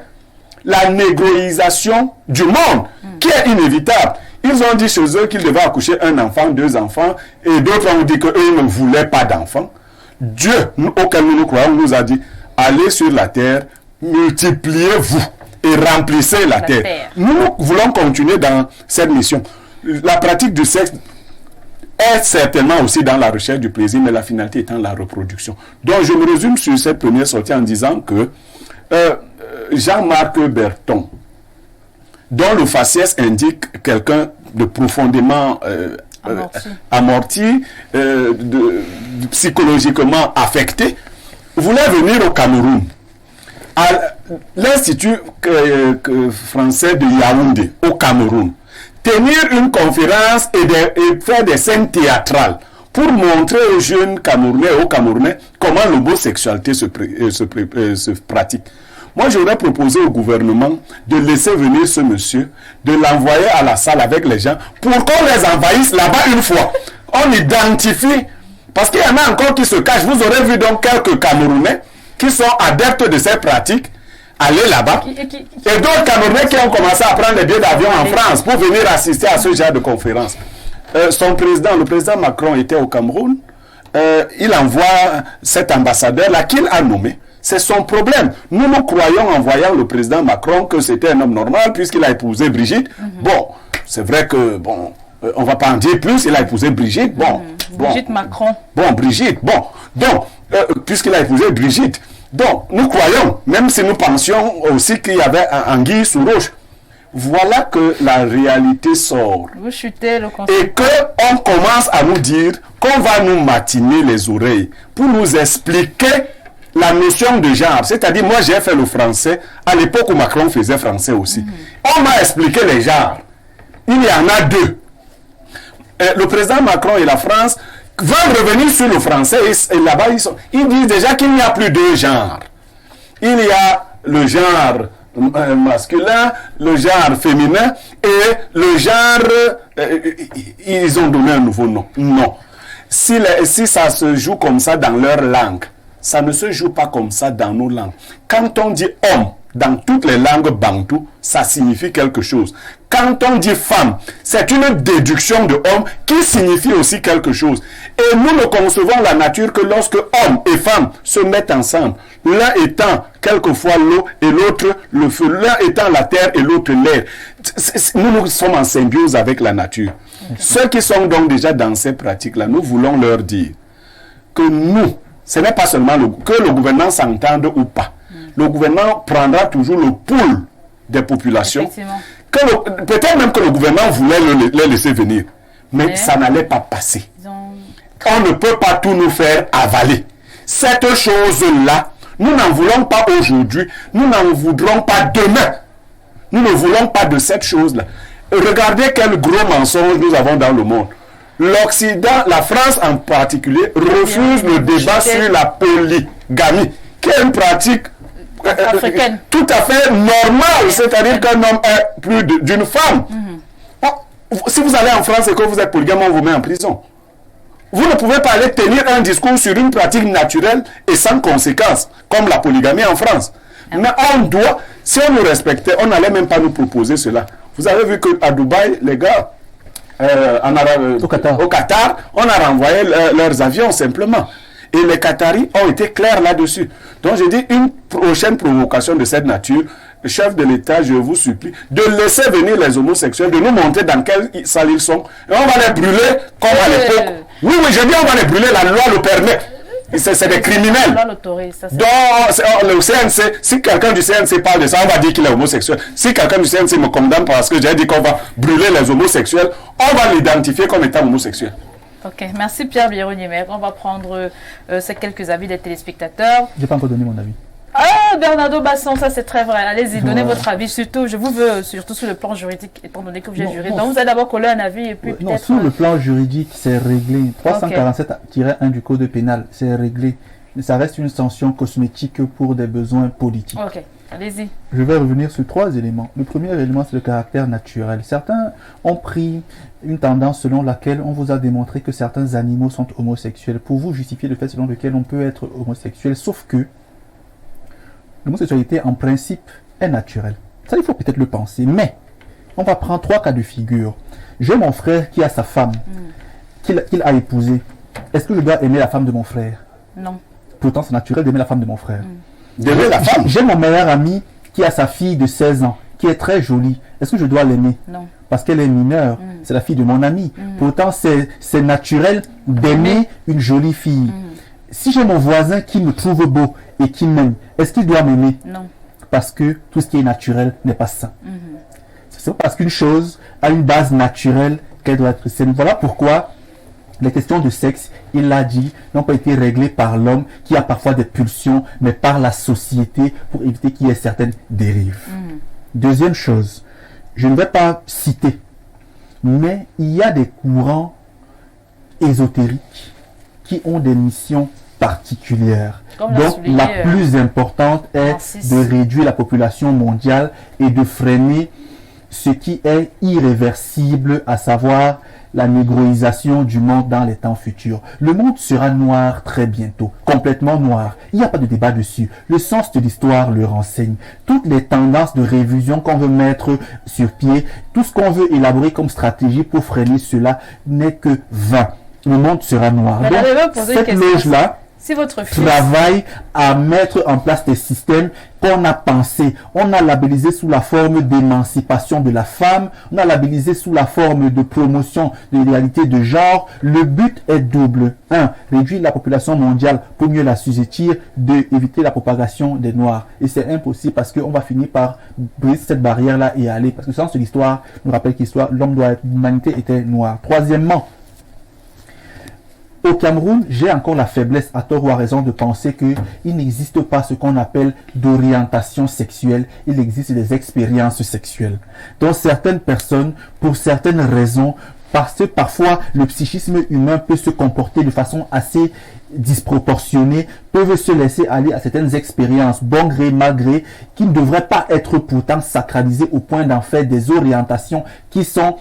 la négroïsation du monde, qui est inévitable. Ils ont dit chez eux qu'ils devaient accoucher un enfant, 2 enfants, et d'autres ont dit qu'eux ne voulaient pas d'enfants. Dieu, auquel nous croyons, nous a dit, allez sur la terre, multipliez-vous et remplissez la terre. Nous voulons continuer dans cette mission. La pratique du sexe est certainement aussi dans la recherche du plaisir, mais la finalité étant la reproduction. Donc je me résume sur cette première sortie en disant que Jean-Marc Berton, dont le faciès indique quelqu'un de profondément amorti, psychologiquement affecté, voulait venir au Cameroun, à l'Institut français de Yaoundé, au Cameroun, tenir une conférence et faire des scènes théâtrales pour montrer aux jeunes Camerounais et aux Camerounais comment l'homosexualité se pratique. Moi, j'aurais proposé au gouvernement de laisser venir ce monsieur, de l'envoyer à la salle avec les gens pour qu'on les envahisse là-bas une fois. On identifie, parce qu'il y en a encore qui se cachent. Vous aurez vu donc quelques Camerounais qui sont adeptes de ces pratiques aller là-bas. Et d'autres Camerounais qui ont commencé à prendre des billets d'avion en France pour venir assister à ce genre de conférence. Le président Macron était au Cameroun. Il envoie cet ambassadeur-là qu'il a nommé. C'est son problème. Nous croyons en voyant le président Macron que c'était un homme normal puisqu'il a épousé Brigitte. Bon, c'est vrai que, on ne va pas en dire plus, il a épousé Brigitte. Brigitte Macron. Brigitte, donc, puisqu'il a épousé Brigitte. Donc, nous croyons, même si nous pensions aussi qu'il y avait un anguille sous roche. Voilà que la réalité sort. Vous chutez le concept. Et qu'on commence à nous dire qu'on va nous matiner les oreilles pour nous expliquer la notion de genre. C'est-à-dire, moi j'ai fait le français à l'époque où Macron faisait français aussi. On m'a expliqué les genres. Il y en a 2. Le président Macron et la France veulent revenir sur le français et là-bas ils disent déjà qu'il n'y a plus 2 genres. Il y a le genre masculin, le genre féminin et le genre... ils ont donné un nouveau nom. Non. Si ça se joue comme ça dans leur langue, ça ne se joue pas comme ça dans nos langues. Quand on dit homme, dans toutes les langues bantou, ça signifie quelque chose. Quand on dit femme, c'est une déduction de homme qui signifie aussi quelque chose. Et nous ne concevons la nature que lorsque homme et femme se mettent ensemble. L'un étant quelquefois l'eau et l'autre le feu. L'un étant la terre et l'autre l'air. Nous sommes en symbiose avec la nature. Ceux qui sont donc déjà dans ces pratiques-là, nous voulons leur dire que nous, ce n'est pas seulement que le gouvernement s'entende ou pas. Le gouvernement prendra toujours le pool des populations. Peut-être même que le gouvernement voulait les laisser venir. Mais ça n'allait pas passer. Ils ont... On ne peut pas tout nous faire avaler. Cette chose-là, nous n'en voulons pas aujourd'hui, nous n'en voudrons pas demain. Nous ne voulons pas de cette chose-là. Regardez quel gros mensonge nous avons dans le monde. L'Occident, la France en particulier, refuse le débat sur la polygamie, qui est une pratique tout à fait normale, c'est-à-dire qu'un homme est plus d'une femme. Si vous allez en France et que vous êtes polygame, on vous met en prison. Vous ne pouvez pas aller tenir un discours sur une pratique naturelle et sans conséquence, comme la polygamie en France. Mais on doit, si on nous respectait, on n'allait même pas nous proposer cela. Vous avez vu qu'à Dubaï, les gars, au Qatar, on a renvoyé leurs avions simplement. Et les Qataris ont été clairs là-dessus. Donc j'ai dit, une prochaine provocation de cette nature, le chef de l'État, je vous supplie, de laisser venir les homosexuels, de nous montrer dans quelle salle ils sont. Et on va les brûler comme à l'époque. Oui, j'ai dit on va les brûler, la loi le permet. C'est des criminels. Donc, le CNC, si quelqu'un du CNC parle de ça, on va dire qu'il est homosexuel. Si quelqu'un du CNC me condamne parce que j'ai dit qu'on va brûler les homosexuels, on va l'identifier comme étant homosexuel. Ok, merci Pierre Biron-Ymer. On va prendre ces quelques avis des téléspectateurs. Je n'ai pas encore donné mon avis. Ah, Bernardo Basson, ça c'est très vrai. Allez-y, donnez votre avis. Surtout, je vous veux, surtout sur le plan juridique, étant donné que vous êtes juriste. Donc, vous allez d'abord coller un avis et puis peut-être... Non, sur le plan juridique, c'est réglé. 347-1 du Code pénal, c'est réglé. Mais ça reste une sanction cosmétique pour des besoins politiques. Ok, allez-y. Je vais revenir sur 3 éléments. Le premier élément, c'est le caractère naturel. Certains ont pris une tendance selon laquelle on vous a démontré que certains animaux sont homosexuels. Pour vous justifier le fait selon lequel on peut être homosexuel, sauf que l'homosexualité, en principe, est naturelle. Ça, il faut peut-être le penser. Mais, on va prendre 3 cas de figure. J'ai mon frère qui a sa femme, qu'il a épousée. Est-ce que je dois aimer la femme de mon frère? Non. Pourtant, c'est naturel d'aimer la femme de mon frère. D'aimer la femme? J'ai mon meilleur ami qui a sa fille de 16 ans, qui est très jolie. Est-ce que je dois l'aimer? Non. Parce qu'elle est mineure. C'est la fille de mon ami. Pourtant, c'est naturel d'aimer une jolie fille. Si j'ai mon voisin qui me trouve beau et qui m'aime, est-ce qu'il doit m'aimer? Non. Parce que tout ce qui est naturel n'est pas sain. C'est parce qu'une chose a une base naturelle qu'elle doit être saine. Voilà pourquoi les questions de sexe, il l'a dit, n'ont pas été réglées par l'homme qui a parfois des pulsions, mais par la société pour éviter qu'il y ait certaines dérives. Deuxième chose, je ne vais pas citer, mais il y a des courants ésotériques qui ont des missions particulières. Donc la plus importante est de réduire la population mondiale et de freiner ce qui est irréversible, à savoir la négroisation du monde dans les temps futurs. Le monde sera noir très bientôt, complètement noir. Il n'y a pas de débat dessus. Le sens de l'histoire le renseigne. Toutes les tendances de révision qu'on veut mettre sur pied, tout ce qu'on veut élaborer comme stratégie pour freiner cela n'est que vain. Le monde sera noir. Mais donc, cette loge-là si votre fils travaille à mettre en place des systèmes qu'on a pensés, on a labellisé sous la forme d'émancipation de la femme, on a labellisé sous la forme de promotion de l'égalité de genre. Le but est double. 1. Réduire la population mondiale pour mieux l'assujettir. 2. Éviter la propagation des Noirs. Et c'est impossible parce qu'on va finir par briser cette barrière-là et aller. Parce que le sens de l'histoire nous rappelle que l'humanité était noire. Troisièmement, au Cameroun, j'ai encore la faiblesse, à tort ou à raison, de penser qu'il n'existe pas ce qu'on appelle d'orientation sexuelle. Il existe des expériences sexuelles. Donc certaines personnes, pour certaines raisons, parce que parfois le psychisme humain peut se comporter de façon assez disproportionnée, peuvent se laisser aller à certaines expériences, bon gré, mal gré, qui ne devraient pas être pourtant sacralisées au point d'en faire des orientations qui sont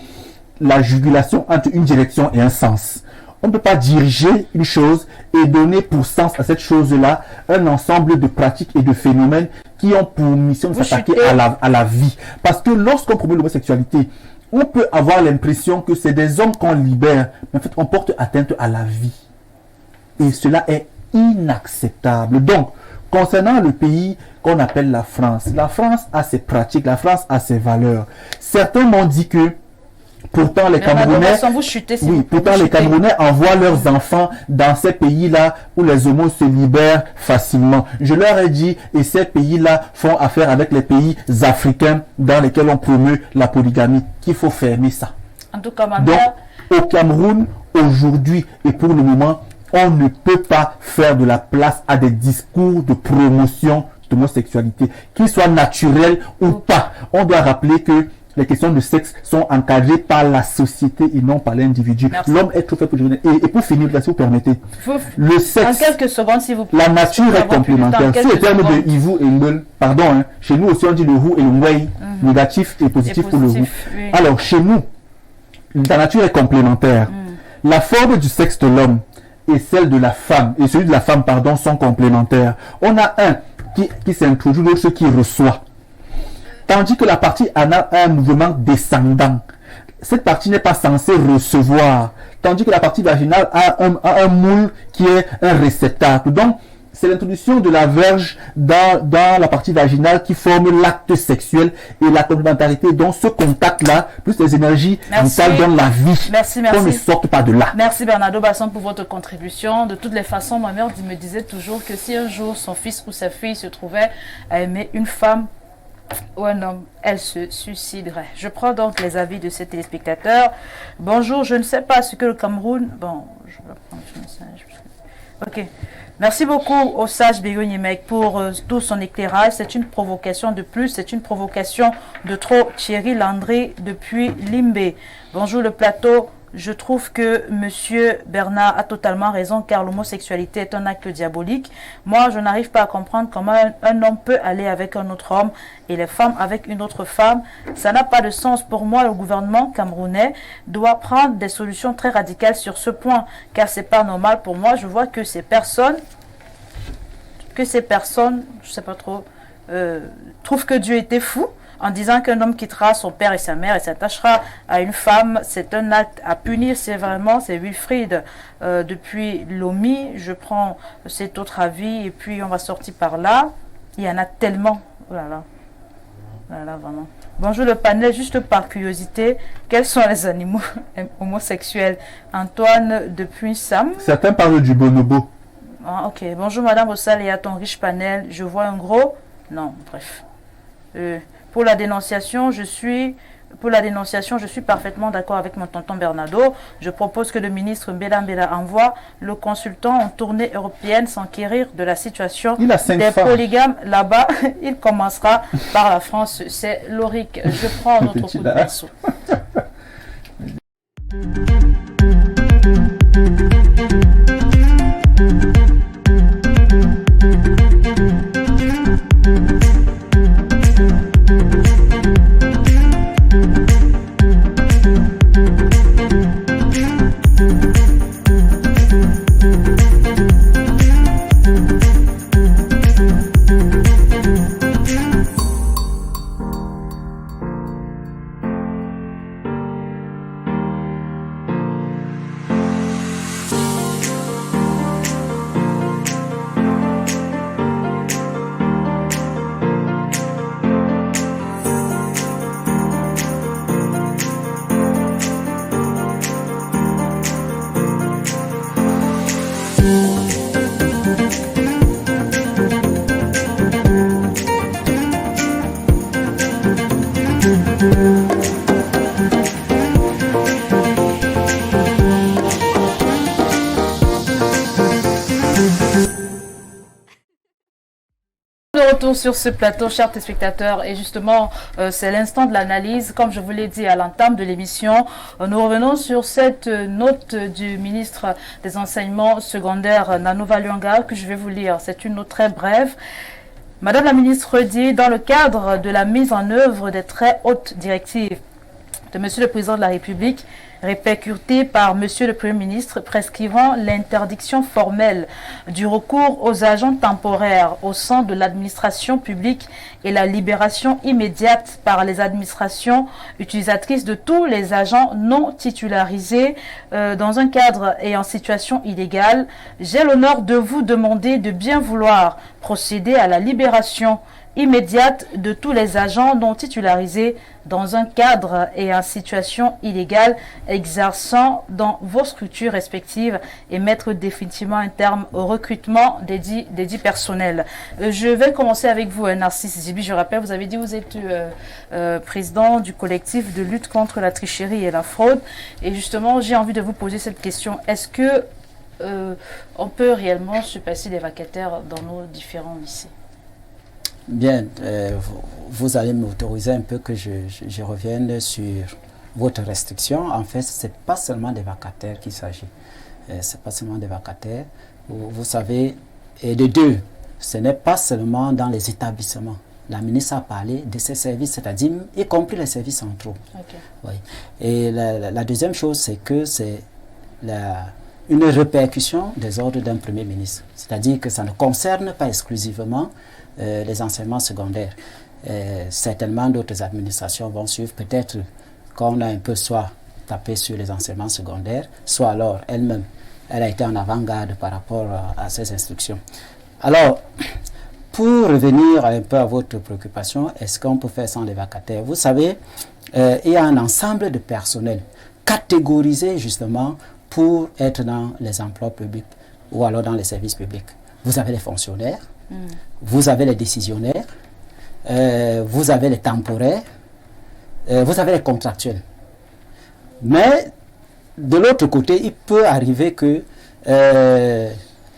la jugulation entre une direction et un sens. On ne peut pas diriger une chose et donner pour sens à cette chose-là un ensemble de pratiques et de phénomènes qui ont pour mission de s'attaquer à la vie. Parce que lorsqu'on promeut l'homosexualité, on peut avoir l'impression que c'est des hommes qu'on libère, mais en fait on porte atteinte à la vie. Et cela est inacceptable. Donc, concernant le pays qu'on appelle la France a ses pratiques, la France a ses valeurs. Certains m'ont dit que pourtant, les Camerounais, les Camerounais envoient leurs enfants dans ces pays-là où les homos se libèrent facilement. Je leur ai dit, et ces pays-là font affaire avec les pays africains dans lesquels on promeut la polygamie, qu'il faut fermer ça. En tout cas, donc, Au Cameroun, aujourd'hui et pour le moment, on ne peut pas faire de la place à des discours de promotion d'homosexualité, qu'ils soient naturels ou pas. On doit rappeler que les questions de sexe sont encadrées par la société et non par l'individu. L'homme est tout fait pour devenir. Et pour finir, si vous permettez, le sexe, en quelques secondes, si vous la nature est complémentaire. C'est le terme de Ivu et Ngel. Pardon, hein. Chez nous aussi on dit le roux et le ngwei, négatif et positif pour le roux. Oui. Alors chez nous, la nature est complémentaire. La forme du sexe de l'homme et celle de la femme, et celui de la femme, pardon, sont complémentaires. On a un qui s'introduit, l'autre qui reçoit. Tandis que la partie anale a un mouvement descendant. Cette partie n'est pas censée recevoir. Tandis que la partie vaginale a un moule qui est un réceptacle. Donc, c'est l'introduction de la verge dans la partie vaginale qui forme l'acte sexuel et la complémentarité. Donc, ce contact-là, plus les énergies vitales donnent la vie. Merci. On ne sorte pas de là. Merci Bernardo Basson pour votre contribution. De toutes les façons, ma mère me disait toujours que si un jour son fils ou sa fille se trouvait à aimer une femme ou un homme, elle se suiciderait. Je prends donc les avis de ces téléspectateurs. Bonjour, je ne sais pas ce que le Cameroun... Bon, je vais prendre ce message. Ok. Merci beaucoup au sage Bégogne-Mec pour tout son éclairage. C'est une provocation de plus, c'est une provocation de trop. Thierry Landry depuis Limbé. Bonjour le plateau. Je trouve que Monsieur Bernard a totalement raison car l'homosexualité est un acte diabolique. Moi, je n'arrive pas à comprendre comment un homme peut aller avec un autre homme et les femmes avec une autre femme. Ça n'a pas de sens. Pour moi, le gouvernement camerounais doit prendre des solutions très radicales sur ce point car c'est pas normal. Pour moi, je vois que ces personnes, je sais pas trop, trouvent que Dieu était fou. En disant qu'un homme quittera son père et sa mère et s'attachera à une femme, c'est un acte à punir. C'est Wilfried depuis Lomi. Je prends cet autre avis et puis on va sortir par là. Il y en a tellement. Oh là là. Voilà, vraiment. Bonjour le panel, juste par curiosité, quels sont les animaux homosexuels? Antoine depuis Sam. Certains parlent du bonobo. Ah, ok. Bonjour Madame Ossal et à ton riche panel. Je vois un gros. Non, bref. Pour la dénonciation, je suis parfaitement d'accord avec mon tonton Bernardo. Je propose que le ministre Mbela envoie le consultant en tournée européenne s'enquérir de la situation des polygames là-bas. Il commencera par la France. C'est Loric. Je prends notre coup de pinceau. Retour sur ce plateau, chers téléspectateurs, et justement, c'est l'instant de l'analyse. Comme je vous l'ai dit à l'entame de l'émission, nous revenons sur cette note du ministre des Enseignements secondaires, Nanova Luanga, que je vais vous lire. C'est une note très brève. Madame la ministre dit, dans le cadre de la mise en œuvre des très hautes directives de Monsieur le Président de la République, répercutée par Monsieur le Premier ministre, prescrivant l'interdiction formelle du recours aux agents temporaires au sein de l'administration publique et la libération immédiate par les administrations utilisatrices de tous les agents non titularisés dans un cadre et en situation illégale. J'ai l'honneur de vous demander de bien vouloir procéder à la libération immédiate de tous les agents non titularisés dans un cadre et en situation illégale exerçant dans vos structures respectives et mettre définitivement un terme au recrutement des dits personnels. Je vais commencer avec vous, Narcisse Zibi. Je rappelle, vous avez dit que vous êtes président du collectif de lutte contre la tricherie et la fraude. Et justement, j'ai envie de vous poser cette question. Est-ce que on peut réellement se passer des vacataires dans nos différents lycées? Bien, vous allez m'autoriser un peu que je revienne sur votre restriction. En fait, ce n'est pas seulement des vacataires qu'il s'agit. Ce n'est pas seulement des vacataires. Vous savez, et de deux, ce n'est pas seulement dans les établissements. La ministre a parlé de ces services, c'est-à-dire y compris les services centraux. Okay. Oui. Et la deuxième chose, c'est que c'est une répercussion des ordres d'un Premier ministre. C'est-à-dire que ça ne concerne pas exclusivement les enseignements secondaires. Certainement d'autres administrations vont suivre. Peut-être qu'on a un peu soit tapé sur les enseignements secondaires, soit alors elle-même, elle a été en avant-garde par rapport à ces instructions. Alors, pour revenir un peu à votre préoccupation, est-ce qu'on peut faire sans les vacataires? Vous savez, il y a un ensemble de personnel catégorisé justement pour être dans les emplois publics ou alors dans les services publics. Vous avez les fonctionnaires, vous avez les décisionnaires, vous avez les temporaires, vous avez les contractuels. Mais de l'autre côté, il peut arriver que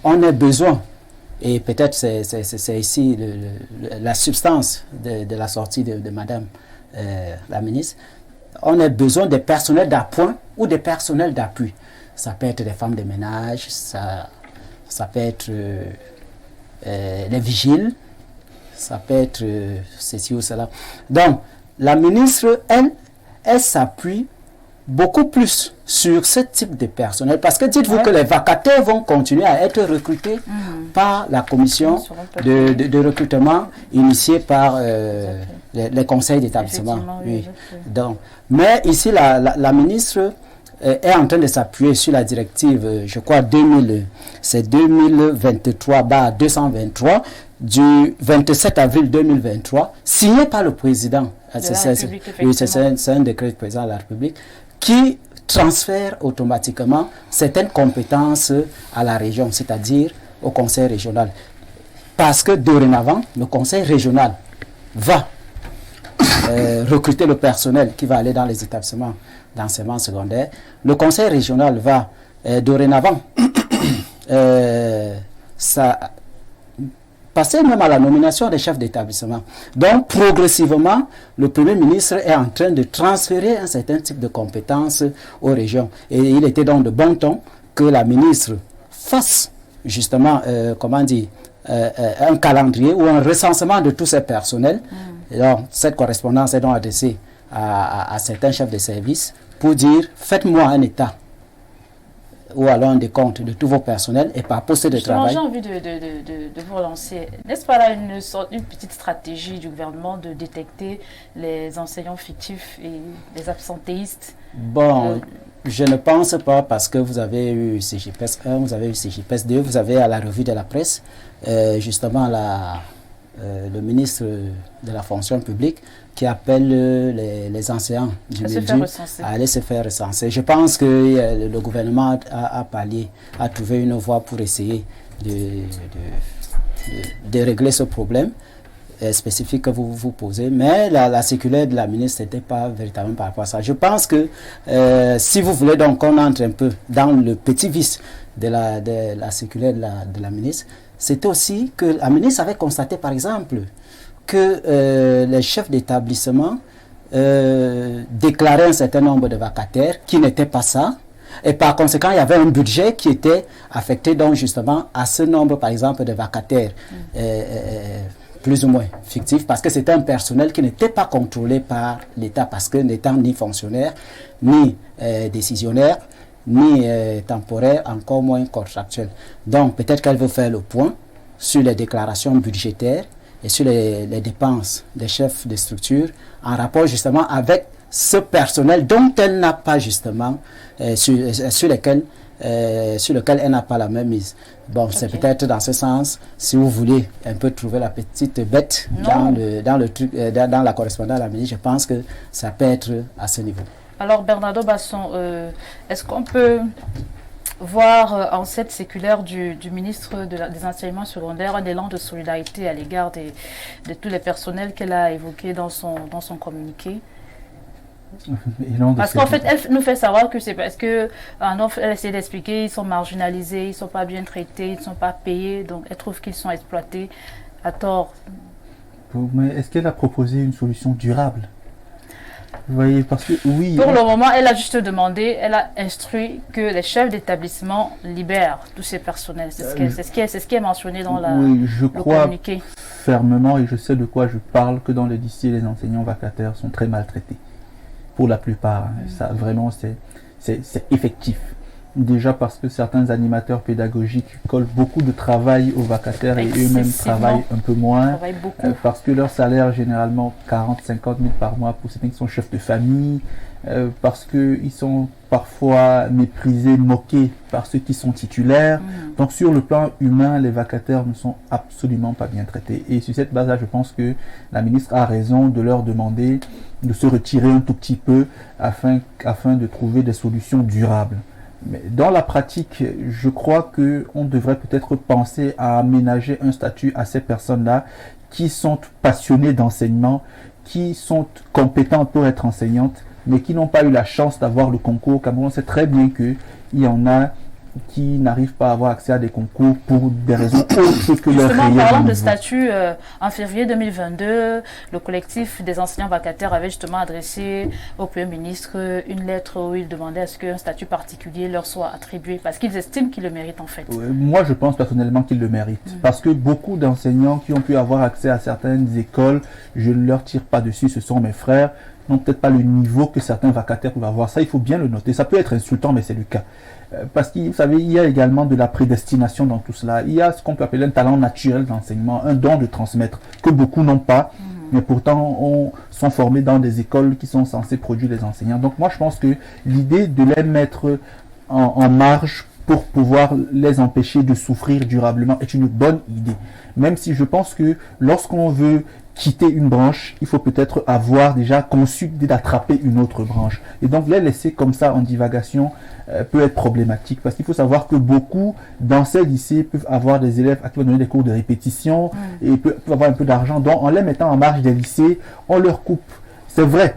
on ait besoin, et peut-être c'est ici la substance de la sortie de Madame la ministre, on a besoin des personnels d'appoint ou des personnels d'appui. Ça peut être des femmes de ménage, ça peut être les vigiles, ça peut être ceci ou cela. Donc, la ministre, elle s'appuie beaucoup plus sur ce type de personnel. Parce que dites-vous que les vacataires vont continuer à être recrutés par la commission de recrutement initiée par les conseils d'établissement. Oui. Donc, mais ici, la ministre est en train de s'appuyer sur la directive, je crois, 2023/223 du 27 avril 2023, signée par le président. C'est un décret du président de la République qui transfère automatiquement certaines compétences à la région, c'est-à-dire au conseil régional. Parce que dorénavant, le conseil régional va recruter le personnel qui va aller dans les établissements d'enseignement secondaire. Le conseil régional va dorénavant passer même à la nomination des chefs d'établissement. Donc, progressivement, le Premier ministre est en train de transférer un certain type de compétences aux régions. Et il était donc de bon ton que la ministre fasse justement, un calendrier ou un recensement de tous ces personnels. Et donc, cette correspondance est donc adressée à certains chefs de service pour dire, faites-moi un état ou alors un décompte de tous vos personnels et par poste de travail. J'ai envie de vous relancer. N'est-ce pas là une petite stratégie du gouvernement de détecter les enseignants fictifs et les absentéistes? Bon, je ne pense pas, parce que vous avez eu CGPES 1, vous avez eu CGPES 2, vous avez à la revue de la presse, justement le ministre de la fonction publique qui appelle les enseignants du milieu à aller se faire recenser. Je pense que le gouvernement a trouvé une voie pour essayer de régler ce problème spécifique que vous vous posez, mais la circulaire de la ministre n'était pas véritablement par rapport à ça. Je pense que si vous voulez donc qu'on entre un peu dans le petit vice de la circulaire de la ministre, c'était aussi que la ministre avait constaté par exemple que les chefs d'établissement déclaraient un certain nombre de vacataires qui n'étaient pas ça, et par conséquent il y avait un budget qui était affecté donc justement à ce nombre par exemple de vacataires plus ou moins fictifs, parce que c'était un personnel qui n'était pas contrôlé par l'État, parce que n'étant ni fonctionnaire, ni décisionnaire, ni temporaire, encore moins contractuel. Donc peut-être qu'elle veut faire le point sur les déclarations budgétaires et sur les dépenses des chefs de structure en rapport justement avec ce personnel dont elle n'a pas justement, sur lesquels sur lequel elle n'a pas la même mise. Bon, c'est peut-être dans ce sens, si vous voulez un peu trouver la petite bête dans la correspondance à la musique, je pense que ça peut être à ce niveau. Alors Bernardo Basson, est-ce qu'on peut voir en cette séculaire du ministre des enseignements secondaires un élan de solidarité à l'égard de tous les personnels qu'elle a évoqués dans son communiqué? Parce qu'en fait, elle nous fait savoir que c'est parce que elle essaie d'expliquer, ils sont marginalisés, ils ne sont pas bien traités, ils ne sont pas payés, donc elle trouve qu'ils sont exploités à tort. Mais est-ce qu'elle a proposé une solution durable? Vous voyez, parce que oui. Pour le moment, elle a juste demandé, elle a instruit que les chefs d'établissement libèrent tous ces personnels. C'est ce qui est mentionné dans je crois communiqué. Fermement, et je sais de quoi je parle, que dans les lycées, les enseignants vacataires sont très maltraités. Pour la plupart, ça vraiment c'est effectif. Déjà parce que certains animateurs pédagogiques collent beaucoup de travail aux vacataires et eux-mêmes travaillent un peu moins. Parce que leur salaire généralement 40-50 000 par mois pour certains qui sont chefs de famille. Parce qu'ils sont parfois méprisés, moqués par ceux qui sont titulaires. Donc sur le plan humain, les vacataires ne sont absolument pas bien traités. Et sur cette base-là, je pense que la ministre a raison de leur demander de se retirer un tout petit peu afin de trouver des solutions durables. Mais dans la pratique, je crois qu'on devrait peut-être penser à aménager un statut à ces personnes-là qui sont passionnées d'enseignement, qui sont compétentes pour être enseignantes, mais qui n'ont pas eu la chance d'avoir le concours. Au Cameroun, on sait très bien qu'il y en a qui n'arrivent pas à avoir accès à des concours pour des raisons autres que leur réel. En parlant de statut, en février 2022, le collectif des enseignants vacataires avait justement adressé au Premier ministre une lettre où il demandait à ce qu'un statut particulier leur soit attribué, parce qu'ils estiment qu'ils le méritent en fait. Moi, je pense personnellement qu'ils le méritent, parce que beaucoup d'enseignants qui ont pu avoir accès à certaines écoles, je ne leur tire pas dessus, ce sont mes frères, n'ont peut-être pas le niveau que certains vacataires peuvent avoir. Ça, il faut bien le noter. Ça peut être insultant, mais c'est le cas. Parce que, vous savez, il y a également de la prédestination dans tout cela. Il y a ce qu'on peut appeler un talent naturel d'enseignement, un don de transmettre, que beaucoup n'ont pas, mais pourtant sont formés dans des écoles qui sont censées produire les enseignants. Donc moi, je pense que l'idée de les mettre en marge pour pouvoir les empêcher de souffrir durablement est une bonne idée. Même si je pense que lorsqu'on veut quitter une branche, il faut peut-être avoir déjà conçu d'attraper une autre branche. Et donc les laisser comme ça en divagation peut être problématique, parce qu'il faut savoir que beaucoup dans ces lycées peuvent avoir des élèves à qui on va donner des cours de répétition et peuvent avoir un peu d'argent. Donc en les mettant en marge des lycées, on leur coupe. C'est vrai,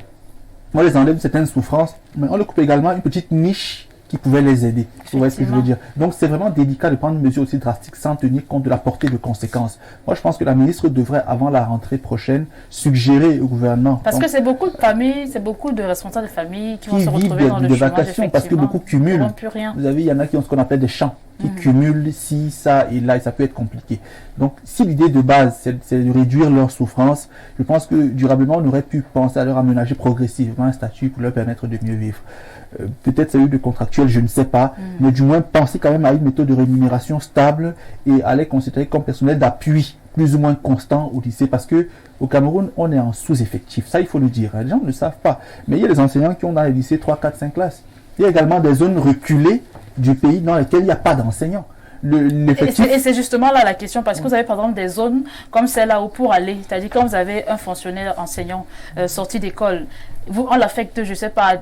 on les enlève certaines souffrances, mais on leur coupe également une petite niche qui pouvaient les aider. Vous voyez ce que je veux dire? Donc c'est vraiment délicat de prendre une mesure aussi drastique sans tenir compte de la portée de conséquences. Moi je pense que la ministre devrait, avant la rentrée prochaine, suggérer au gouvernement. Parce que c'est beaucoup de familles, c'est beaucoup de responsables de familles qui vont se retrouver dans le chômage, vacations, parce que beaucoup cumulent. Vous avez, il y en a qui ont ce qu'on appelle des champs, qui cumulent ci, ça et là, et ça peut être compliqué. Donc si l'idée de base c'est de réduire leur souffrance, je pense que durablement on aurait pu penser à leur aménager progressivement un statut pour leur permettre de mieux vivre. Peut-être celui de contractuel, je ne sais pas, mais du moins penser quand même à une méthode de rémunération stable et à les considérer comme personnel d'appui plus ou moins constant au lycée, parce que au Cameroun, on est en sous-effectif, ça il faut le dire, les gens ne le savent pas, mais il y a des enseignants qui ont dans les lycées 3, 4, 5 classes. Il y a également des zones reculées du pays dans lesquelles il n'y a pas d'enseignants. Et c'est justement là la question, parce que vous avez par exemple des zones comme celle-là où pour aller, c'est-à-dire quand vous avez un fonctionnaire enseignant sorti d'école, on l'affecte, je ne sais pas,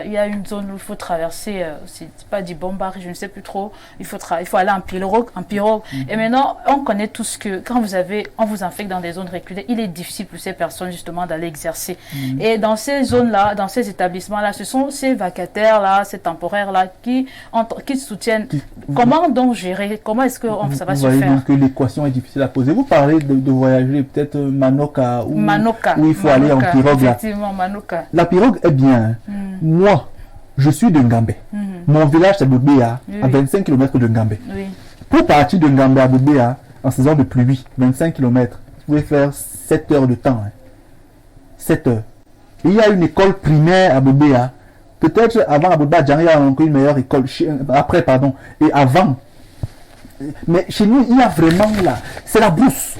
il y a une zone où il faut traverser, c'est pas du Bombard, je ne sais plus trop, il faut aller en pirogue. Et maintenant, on connaît tous que quand on vous affecte dans des zones reculées, il est difficile pour ces personnes justement d'aller exercer. Et dans ces zones-là, dans ces établissements-là, ce sont ces vacataires-là, ces temporaires-là qui soutiennent. Comment donc gérer? Comment est-ce que ça va se faire? Vous voyez donc que l'équation est difficile à poser. Vous parlez de voyager peut-être Manoka, où il faut aller en pirogue. Effectivement, Manoka. La pirogue est bien. Moi, je suis de Ngambé. Mon village c'est Bobéa, à 25 km de Ngambé. Pour partir de Ngambé à Bobéa, en saison de pluie, 25 km, vous pouvez faire 7 heures de temps. 7 heures. Et il y a une école primaire à Bobéa. Peut-être avant à Bobéa, il y a encore une meilleure école. Après, pardon. Et avant. Mais chez nous, il y a vraiment là. C'est la brousse.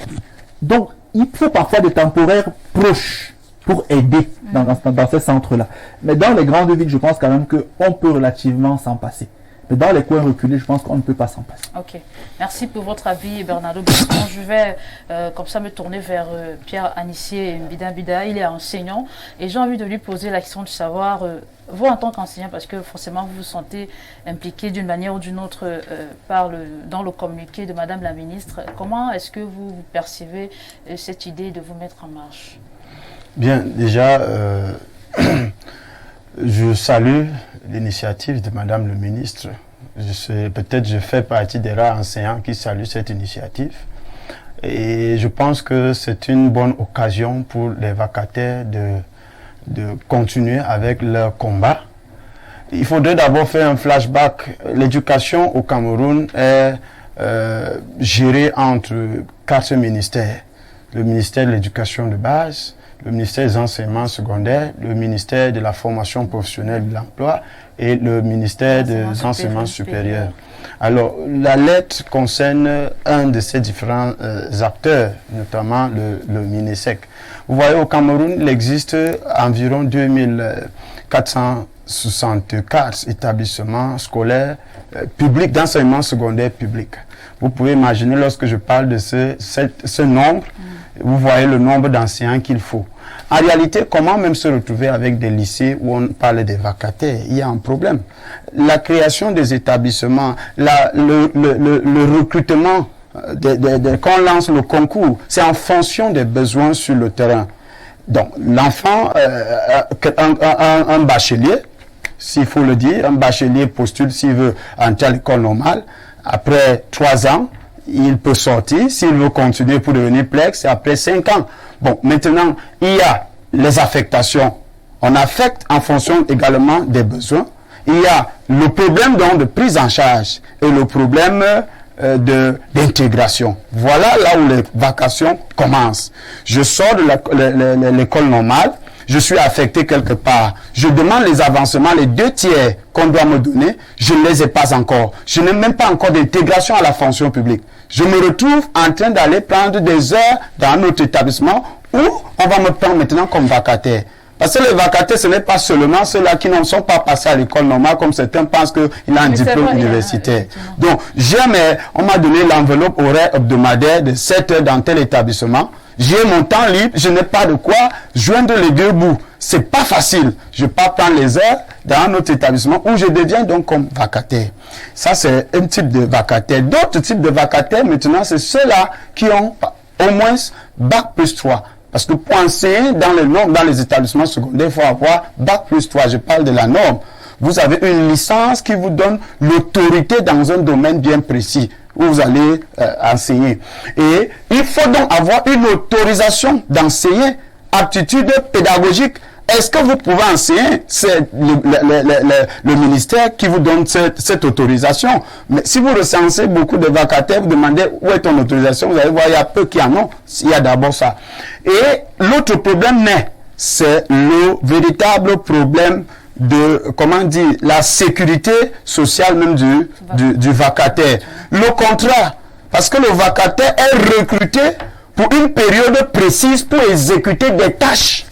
Donc, il faut parfois des temporaires proches pour aider dans ces centres-là. Mais dans les grandes villes, je pense quand même qu'on peut relativement s'en passer. Mais dans les coins reculés, je pense qu'on ne peut pas s'en passer. Ok, merci pour votre avis, Bernardo. Bon, je vais comme ça me tourner vers Pierre Anissier Mbida. Il est enseignant et j'ai envie de lui poser la question de savoir, vous en tant qu'enseignant, parce que forcément vous vous sentez impliqué d'une manière ou d'une autre dans le communiqué de Madame la Ministre, comment est-ce que vous percevez cette idée de vous mettre en marche? Bien, déjà, je salue l'initiative de Madame le Ministre. Peut-être je fais partie des rares enseignants qui saluent cette initiative. Et je pense que c'est une bonne occasion pour les vacataires de continuer avec leur combat. Il faudrait d'abord faire un flashback. L'éducation au Cameroun est gérée entre 4 ministères. Le ministère de l'Éducation de base, le ministère des enseignements secondaires, le ministère de la formation professionnelle de l'emploi et le ministère des enseignements supérieurs. Alors, la lettre concerne un de ces différents acteurs, notamment le MINESEC. Vous voyez, au Cameroun, il existe environ 2464 établissements scolaires publics d'enseignement secondaire public. Vous pouvez imaginer, lorsque je parle de ce nombre, vous voyez le nombre d'enseignants qu'il faut. En réalité, comment même se retrouver avec des lycées où on parle des vacataires? Il y a un problème. La création des établissements, le recrutement, quand on lance le concours, c'est en fonction des besoins sur le terrain. Donc, l'enfant, un bachelier, s'il faut le dire, un bachelier postule s'il veut entrer à l'école normale. Après 3 ans, il peut sortir. S'il veut continuer pour devenir plex, c'est après 5 ans. Bon, maintenant, il y a les affectations. On affecte en fonction également des besoins. Il y a le problème donc de prise en charge et le problème d'intégration. Voilà là où les vacations commencent. Je sors de l'école normale, je suis affecté quelque part. Je demande les avancements, les 2 tiers qu'on doit me donner, je ne les ai pas encore. Je n'ai même pas encore d'intégration à la fonction publique. Je me retrouve en train d'aller prendre des heures dans notre établissement où on va me prendre maintenant comme vacataire. Parce que les vacataires, ce n'est pas seulement ceux-là qui ne sont pas passés à l'école normale, comme certains pensent qu'il a un diplôme universitaire. Donc, on m'a donné l'enveloppe horaire hebdomadaire de 7 heures dans tel établissement. J'ai mon temps libre, je n'ai pas de quoi joindre les 2 bouts. C'est pas facile. Je pars prendre les heures dans un autre établissement où je deviens donc comme vacataire. Ça, c'est un type de vacataire. D'autres types de vacataires, maintenant, c'est ceux-là qui ont au moins Bac plus 3. Parce que pour enseigner dans les normes, dans les établissements secondaires, il faut avoir Bac plus 3. Je parle de la norme. Vous avez une licence qui vous donne l'autorité dans un domaine bien précis où vous allez enseigner. Et il faut donc avoir une autorisation d'enseigner, aptitude pédagogique. Est-ce que vous pouvez enseigner? C'est le ministère qui vous donne cette autorisation. Mais si vous recensez beaucoup de vacataires, vous demandez où est ton autorisation, vous allez voir, il y a peu qui en ont. Il y a d'abord ça. Et l'autre problème c'est le véritable problème de, comment dire, la sécurité sociale même du vacataire. Le contrat, parce que le vacataire est recruté pour une période précise pour exécuter des tâches.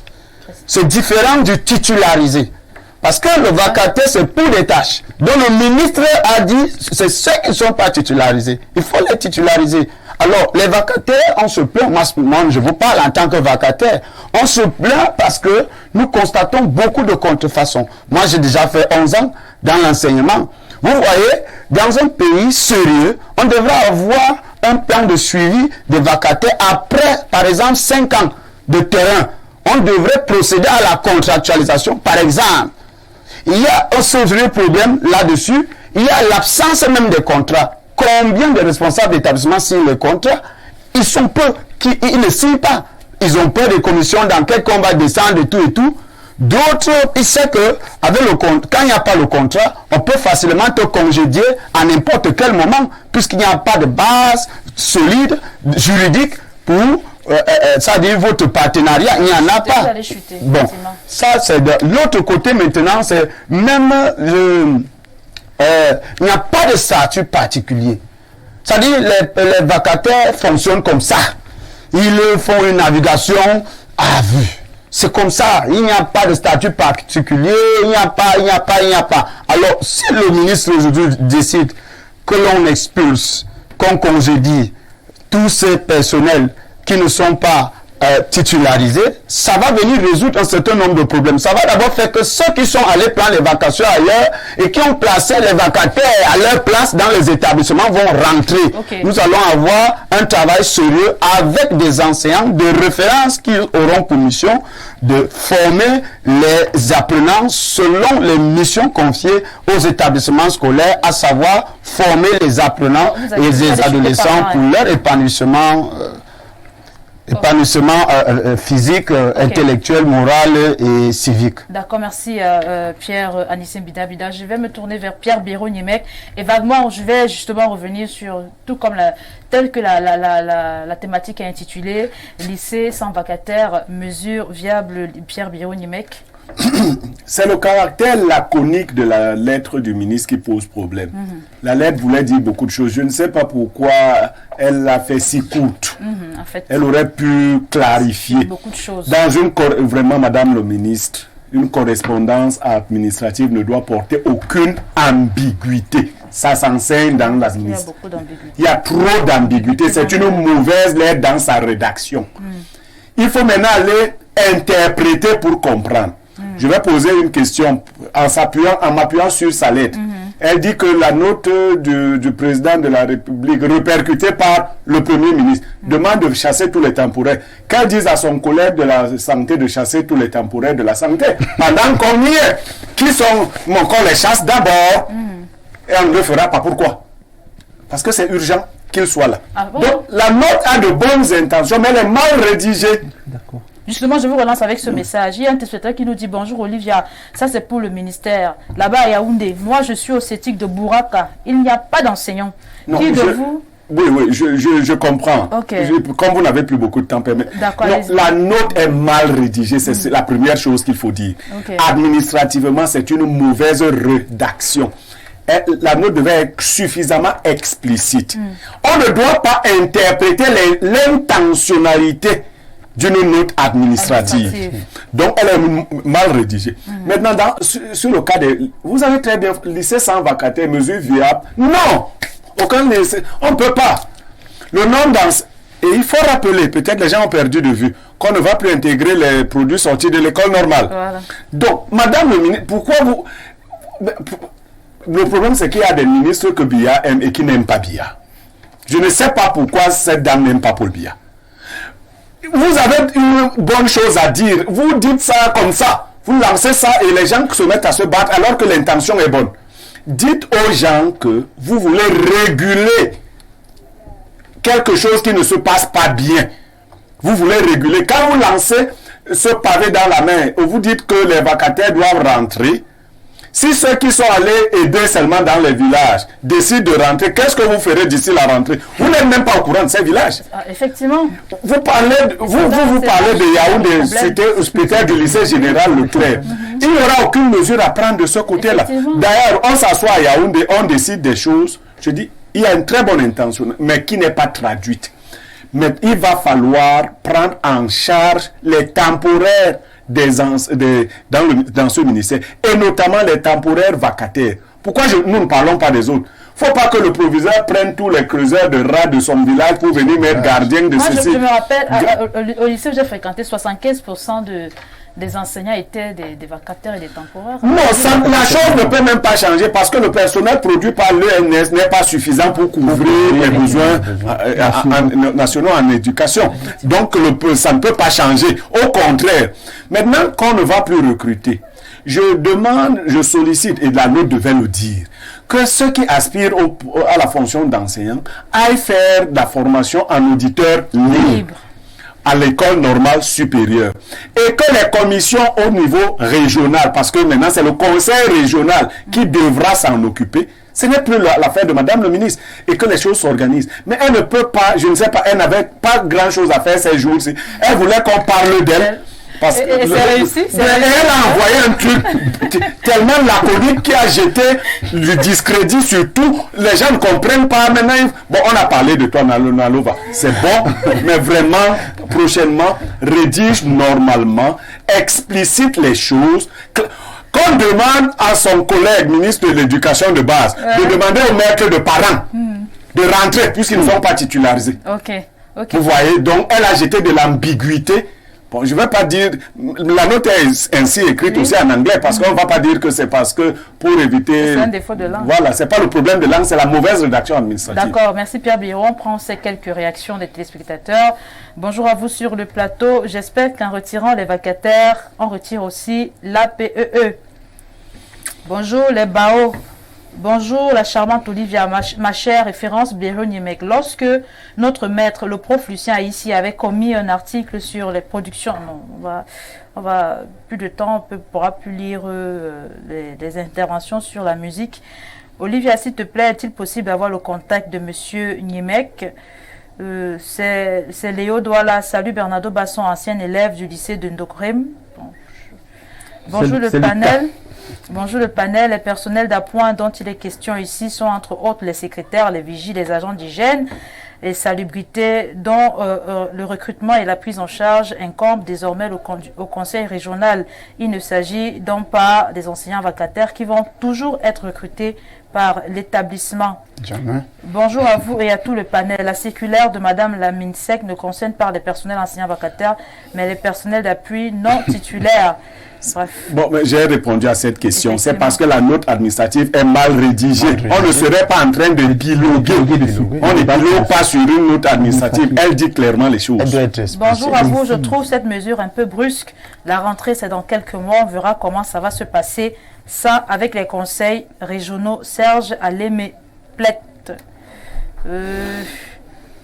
C'est différent du titularisé. Parce que le vacataire, c'est pour des tâches. Donc le ministre a dit, c'est ceux qui ne sont pas titularisés. Il faut les titulariser. Alors, les vacataires, on se plaint, moi je vous parle en tant que vacataire, on se plaint parce que nous constatons beaucoup de contrefaçons. Moi, j'ai déjà fait 11 ans dans l'enseignement. Vous voyez, dans un pays sérieux, on devrait avoir un plan de suivi des vacataires après, par exemple, 5 ans de terrain. On devrait procéder à la contractualisation. Par exemple, il y a un sérieux problème là-dessus, il y a l'absence même des contrats. Combien de responsables d'établissement signent les contrats? Ils sont peu, ils ne signent pas. Ils ont peur des commissions d'enquête qu'on va descendre et tout et tout. D'autres, ils savent que avec quand il n'y a pas le contrat, on peut facilement te congédier à n'importe quel moment, puisqu'il n'y a pas de base solide, juridique, pour ça dit votre partenariat, il n'y en a pas. Bon, ça c'est de l'autre côté maintenant, c'est même il n'y a pas de statut particulier. Ça dit les vacataires fonctionnent comme ça. Ils font une navigation à vue. C'est comme ça. Il n'y a pas de statut particulier. Il n'y a pas. Alors, si le ministre aujourd'hui décide que l'on expulse, qu'on congédie tous ces personnels qui ne sont pas titularisés, ça va venir résoudre un certain nombre de problèmes. Ça va d'abord faire que ceux qui sont allés prendre les vacations ailleurs et qui ont placé les vacataires à leur place dans les établissements vont rentrer. Okay. Nous allons avoir un travail sérieux avec des enseignants de référence qui auront pour mission de former les apprenants selon les missions confiées aux établissements scolaires, à savoir former les apprenants et les adolescents pour leur épanouissement physique, intellectuel, moral et civique. D'accord, merci Pierre Anissé Bida. Je vais me tourner vers Pierre Biro-Niemek et vaguement je vais justement revenir sur tout comme tel que la thématique est intitulée lycée sans vacataire, mesure viable. Pierre Biro-Niemek. C'est le caractère laconique de la lettre du ministre qui pose problème. La lettre voulait dire beaucoup de choses. Je ne sais pas pourquoi elle l'a fait si courte. En fait, elle aurait pu clarifier. Beaucoup de choses. Vraiment, Madame le ministre, une correspondance administrative ne doit porter aucune ambiguïté. Ça s'enseigne dans l'administration. Il y a trop d'ambiguïté. C'est une mauvaise lettre dans sa rédaction. Il faut maintenant aller interpréter pour comprendre. Je vais poser une question en m'appuyant sur sa lettre. Elle dit que la note du président de la République, répercutée par le Premier ministre, demande de chasser tous les temporaires. Qu'elle dise à son collègue de la santé de chasser tous les temporaires de la santé. Pendant qu'on y est, qu'on les chasse d'abord, et on ne le fera pas. Pourquoi? Parce que c'est urgent qu'il soit là. Ah bon? Donc, la note a de bonnes intentions, mais elle est mal rédigée. D'accord. Justement, je vous relance avec ce message. Il y a un téléspectateur qui nous dit: bonjour Olivia, ça c'est pour le ministère. Là-bas à Yaoundé, moi je suis au CETIC de Bouraka. Il n'y a pas d'enseignants. Qui de vous? Oui, je comprends. Okay. Comme vous n'avez plus beaucoup de temps, la note est mal rédigée, c'est la première chose qu'il faut dire. Okay. Administrativement, c'est une mauvaise rédaction. La note devait être suffisamment explicite. On ne doit pas interpréter l'intentionnalité d'une note administrative. Donc, elle est mal rédigée. Maintenant, sur le cas de... Vous avez très bien... Lycée sans vacataire, mesure viable. Non! Aucun lycée. On ne peut pas. Le nom dans... Et il faut rappeler, peut-être les gens ont perdu de vue, qu'on ne va plus intégrer les produits sortis de l'école normale. Voilà. Donc, Madame le ministre, pourquoi vous... Le problème, c'est qu'il y a des ministres que Biya aime et qui n'aiment pas Biya. Je ne sais pas pourquoi cette dame n'aime pas Paul Biya. Vous avez une bonne chose à dire. Vous dites ça comme ça. Vous lancez ça et les gens se mettent à se battre alors que l'intention est bonne. Dites aux gens que vous voulez réguler quelque chose qui ne se passe pas bien. Vous voulez réguler. Quand vous lancez ce pavé dans la main et vous dites que les vacataires doivent rentrer, si ceux qui sont allés aider seulement dans les villages décident de rentrer, qu'est-ce que vous ferez d'ici la rentrée? Vous n'êtes même pas au courant de ces villages. Ah, effectivement. Vous parlez de Yaoundé, cité hospitalière du lycée général Leclerc. Il n'y aura aucune mesure à prendre de ce côté-là. D'ailleurs, on s'assoit à Yaoundé, on décide des choses. Je dis, il y a une très bonne intention, mais qui n'est pas traduite. Mais il va falloir prendre en charge les temporaires dans ce ministère, et notamment les temporaires vacataires. Pourquoi nous ne parlons pas des autres? Il ne faut pas que le proviseur prenne tous les creuseurs de rats de son village pour venir mettre gardien de ceci. Je me rappelle, au lycée où j'ai fréquenté, 75% des enseignants étaient des vacataires et des temporaires. Non, la chose ne peut même pas changer parce que le personnel produit par l'ENS n'est pas suffisant pour couvrir les besoins nationaux en éducation. Donc, ça ne peut pas changer. Au contraire, maintenant qu'on ne va plus recruter, je sollicite, et la note devait le dire, que ceux qui aspirent à la fonction d'enseignant aillent faire de la formation en auditeur libre à l'école normale supérieure. Et que les commissions au niveau régional, parce que maintenant c'est le conseil régional qui devra s'en occuper, ce n'est plus l'affaire de Madame le ministre, et que les choses s'organisent. Mais elle ne peut pas, je ne sais pas, elle n'avait pas grand chose à faire ces jours-ci. Elle voulait qu'on parle d'elle. Parce que Et c'est réussi, mais elle a envoyé un truc tellement laconique qui a jeté le discrédit sur tout. Les gens ne comprennent pas. Maintenant, bon, on a parlé de toi, Nalova. C'est bon, mais vraiment, prochainement, rédige normalement, explicite les choses. Qu'on demande à son collègue ministre de l'Éducation de base de demander aux maîtres de parents de rentrer puisqu'ils ne sont pas titularisés. Ok. Vous voyez, donc elle a jeté de l'ambiguïté. Bon, je ne vais pas dire, la note est ainsi écrite aussi en anglais parce qu'on ne va pas dire que c'est parce que pour éviter... C'est un défaut de langue. Voilà, c'est pas le problème de langue, c'est la mauvaise rédaction administrative. D'accord, merci Pierre Biron. On prend ces quelques réactions des téléspectateurs. Bonjour à vous sur le plateau. J'espère qu'en retirant les vacataires, on retire aussi l'APEE. Bonjour les BAO. Bonjour la charmante Olivia, ma chère référence Biron Niemek. Lorsque notre maître, le prof Lucien ici, avait commis un article sur les productions, non, on va plus de temps, on ne pourra plus lire les interventions sur la musique. Olivia, s'il te plaît, est-il possible d'avoir le contact de monsieur Niemek? C'est Léo Douala. Salut Bernardo Basson, ancien élève du lycée de Ndokrem. Bonjour le panel. Bonjour le panel. Les personnels d'appoint dont il est question ici sont entre autres les secrétaires, les vigies, les agents d'hygiène et salubrité dont le recrutement et la prise en charge incombent désormais au conseil régional. Il ne s'agit donc pas des enseignants vacataires qui vont toujours être recrutés par l'établissement. Bonjour à vous et à tout le panel. La circulaire de Madame la MINSEC ne concerne pas les personnels enseignants vacataires, mais les personnels d'appui non titulaires. Bref. Bon, mais j'ai répondu à cette question. C'est parce que la note administrative est mal rédigée. On ne serait pas en train de biloguer. On ne bilogue pas sur une note administrative. Elle dit clairement les choses. Bonjour à vous. Je trouve cette mesure un peu brusque. La rentrée, c'est dans quelques mois. On verra comment ça va se passer. Ça, avec les conseils régionaux. Serge Alémé Plette.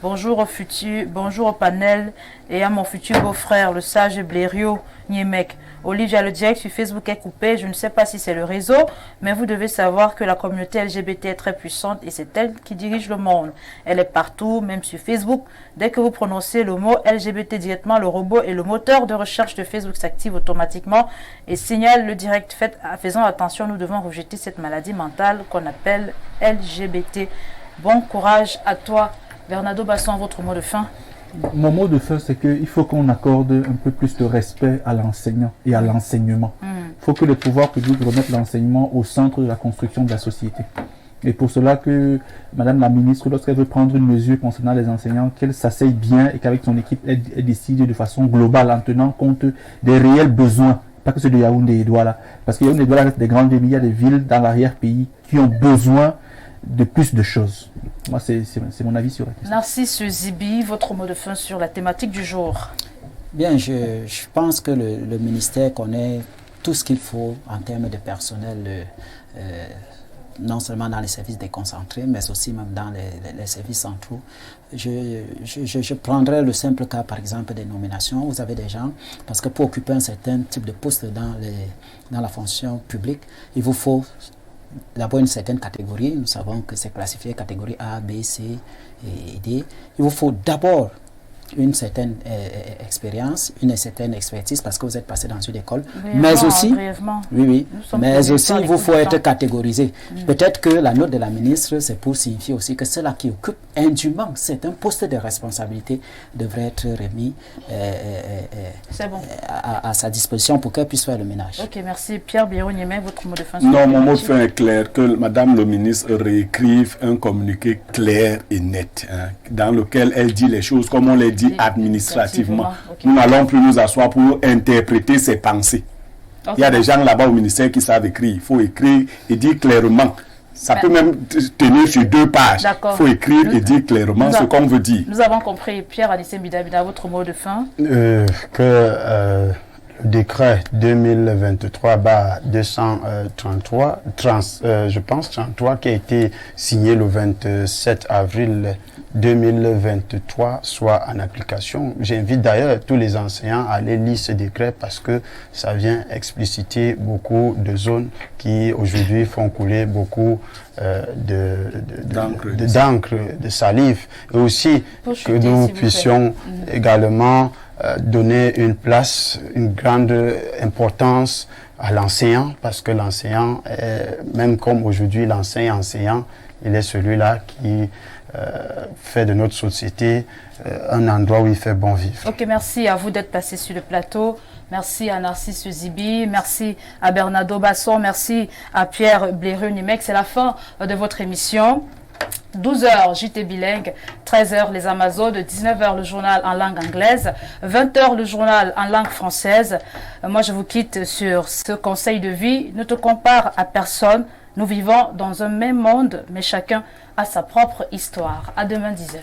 Bonjour au panel et à mon futur beau-frère, le sage Blériot Niemek. Olivia, le direct sur Facebook est coupé. Je ne sais pas si c'est le réseau, mais vous devez savoir que la communauté LGBT est très puissante et c'est elle qui dirige le monde. Elle est partout, même sur Facebook. Dès que vous prononcez le mot LGBT directement, le robot et le moteur de recherche de Facebook s'active automatiquement et signale le direct. Faisons attention, nous devons rejeter cette maladie mentale qu'on appelle LGBT. Bon courage à toi. Bernardo Basson, votre mot de fin. Mon mot de fin, c'est qu'il faut qu'on accorde un peu plus de respect à l'enseignant et à l'enseignement. Il faut que le pouvoir public remette l'enseignement au centre de la construction de la société. Et pour cela que Madame la ministre, lorsqu'elle veut prendre une mesure concernant les enseignants, qu'elle s'asseye bien et qu'avec son équipe, elle décide de façon globale en tenant compte des réels besoins. Pas que ceux de Yaoundé et Douala. Parce que Yaoundé et Douala restent des grandes villes, il y a des villes dans l'arrière-pays qui ont besoin de plus de choses. Moi, c'est mon avis sur la question. Narcisse Zibi, votre mot de fin sur la thématique du jour. Bien, je pense que le ministère connaît tout ce qu'il faut en termes de personnel, non seulement dans les services déconcentrés, mais aussi même dans les services centraux. Je prendrai le simple cas, par exemple, des nominations. Vous avez des gens, parce que pour occuper un certain type de poste dans la fonction publique, il vous faut d'abord une certaine catégorie. Nous savons que c'est classifié catégorie A, B, C et D. Il vous faut d'abord une certaine expérience, une certaine expertise parce que vous êtes passé dans une école, mais aussi, mais aussi il vous faut être catégorisé. Peut-être que la note de la ministre, c'est pour signifier aussi que ceux-là qui occupent indûment certains postes de responsabilité devraient être remis à sa disposition pour qu'elle puisse faire le ménage. Ok, merci. Pierre Biron-Niemek, votre mot de fin. Non, mon mot de fin est clair, que Madame le ministre réécrive un communiqué clair et net, dans lequel elle dit les choses comme on les dit administrativement. Okay. Nous n'allons plus nous asseoir pour interpréter ses pensées. Okay. Il y a des gens là-bas au ministère qui savent écrire. Il faut écrire et dire clairement. Ça peut même tenir sur 2 pages. Il faut écrire et dire clairement ce qu'on veut dire. Nous avons compris. Pierre Anissé Bidabida, votre mot de fin. Le décret 2023-233, je pense 33, qui a été signé le 27 avril 2023 soit en application. J'invite d'ailleurs tous les enseignants à aller lire ce décret parce que ça vient expliciter beaucoup de zones qui aujourd'hui font couler beaucoup d'encre, de salive, et aussi que nous puissions également donner une place, une grande importance à l'enseignant, parce que l'enseignant, même comme aujourd'hui l'enseignant, il est celui-là qui fait de notre société un endroit où il fait bon vivre. Ok, merci à vous d'être passé sur le plateau. Merci à Narcisse Zibi, merci à Bernardo Basson, merci à Pierre Bléreux-Nimec. C'est la fin de votre émission. 12h, JT bilingue, 13h, les Amazones, 19h, le journal en langue anglaise, 20h, le journal en langue française. Moi, je vous quitte sur ce conseil de vie. Ne te compare à personne. Nous vivons dans un même monde, mais chacun a sa propre histoire. À demain, 10h.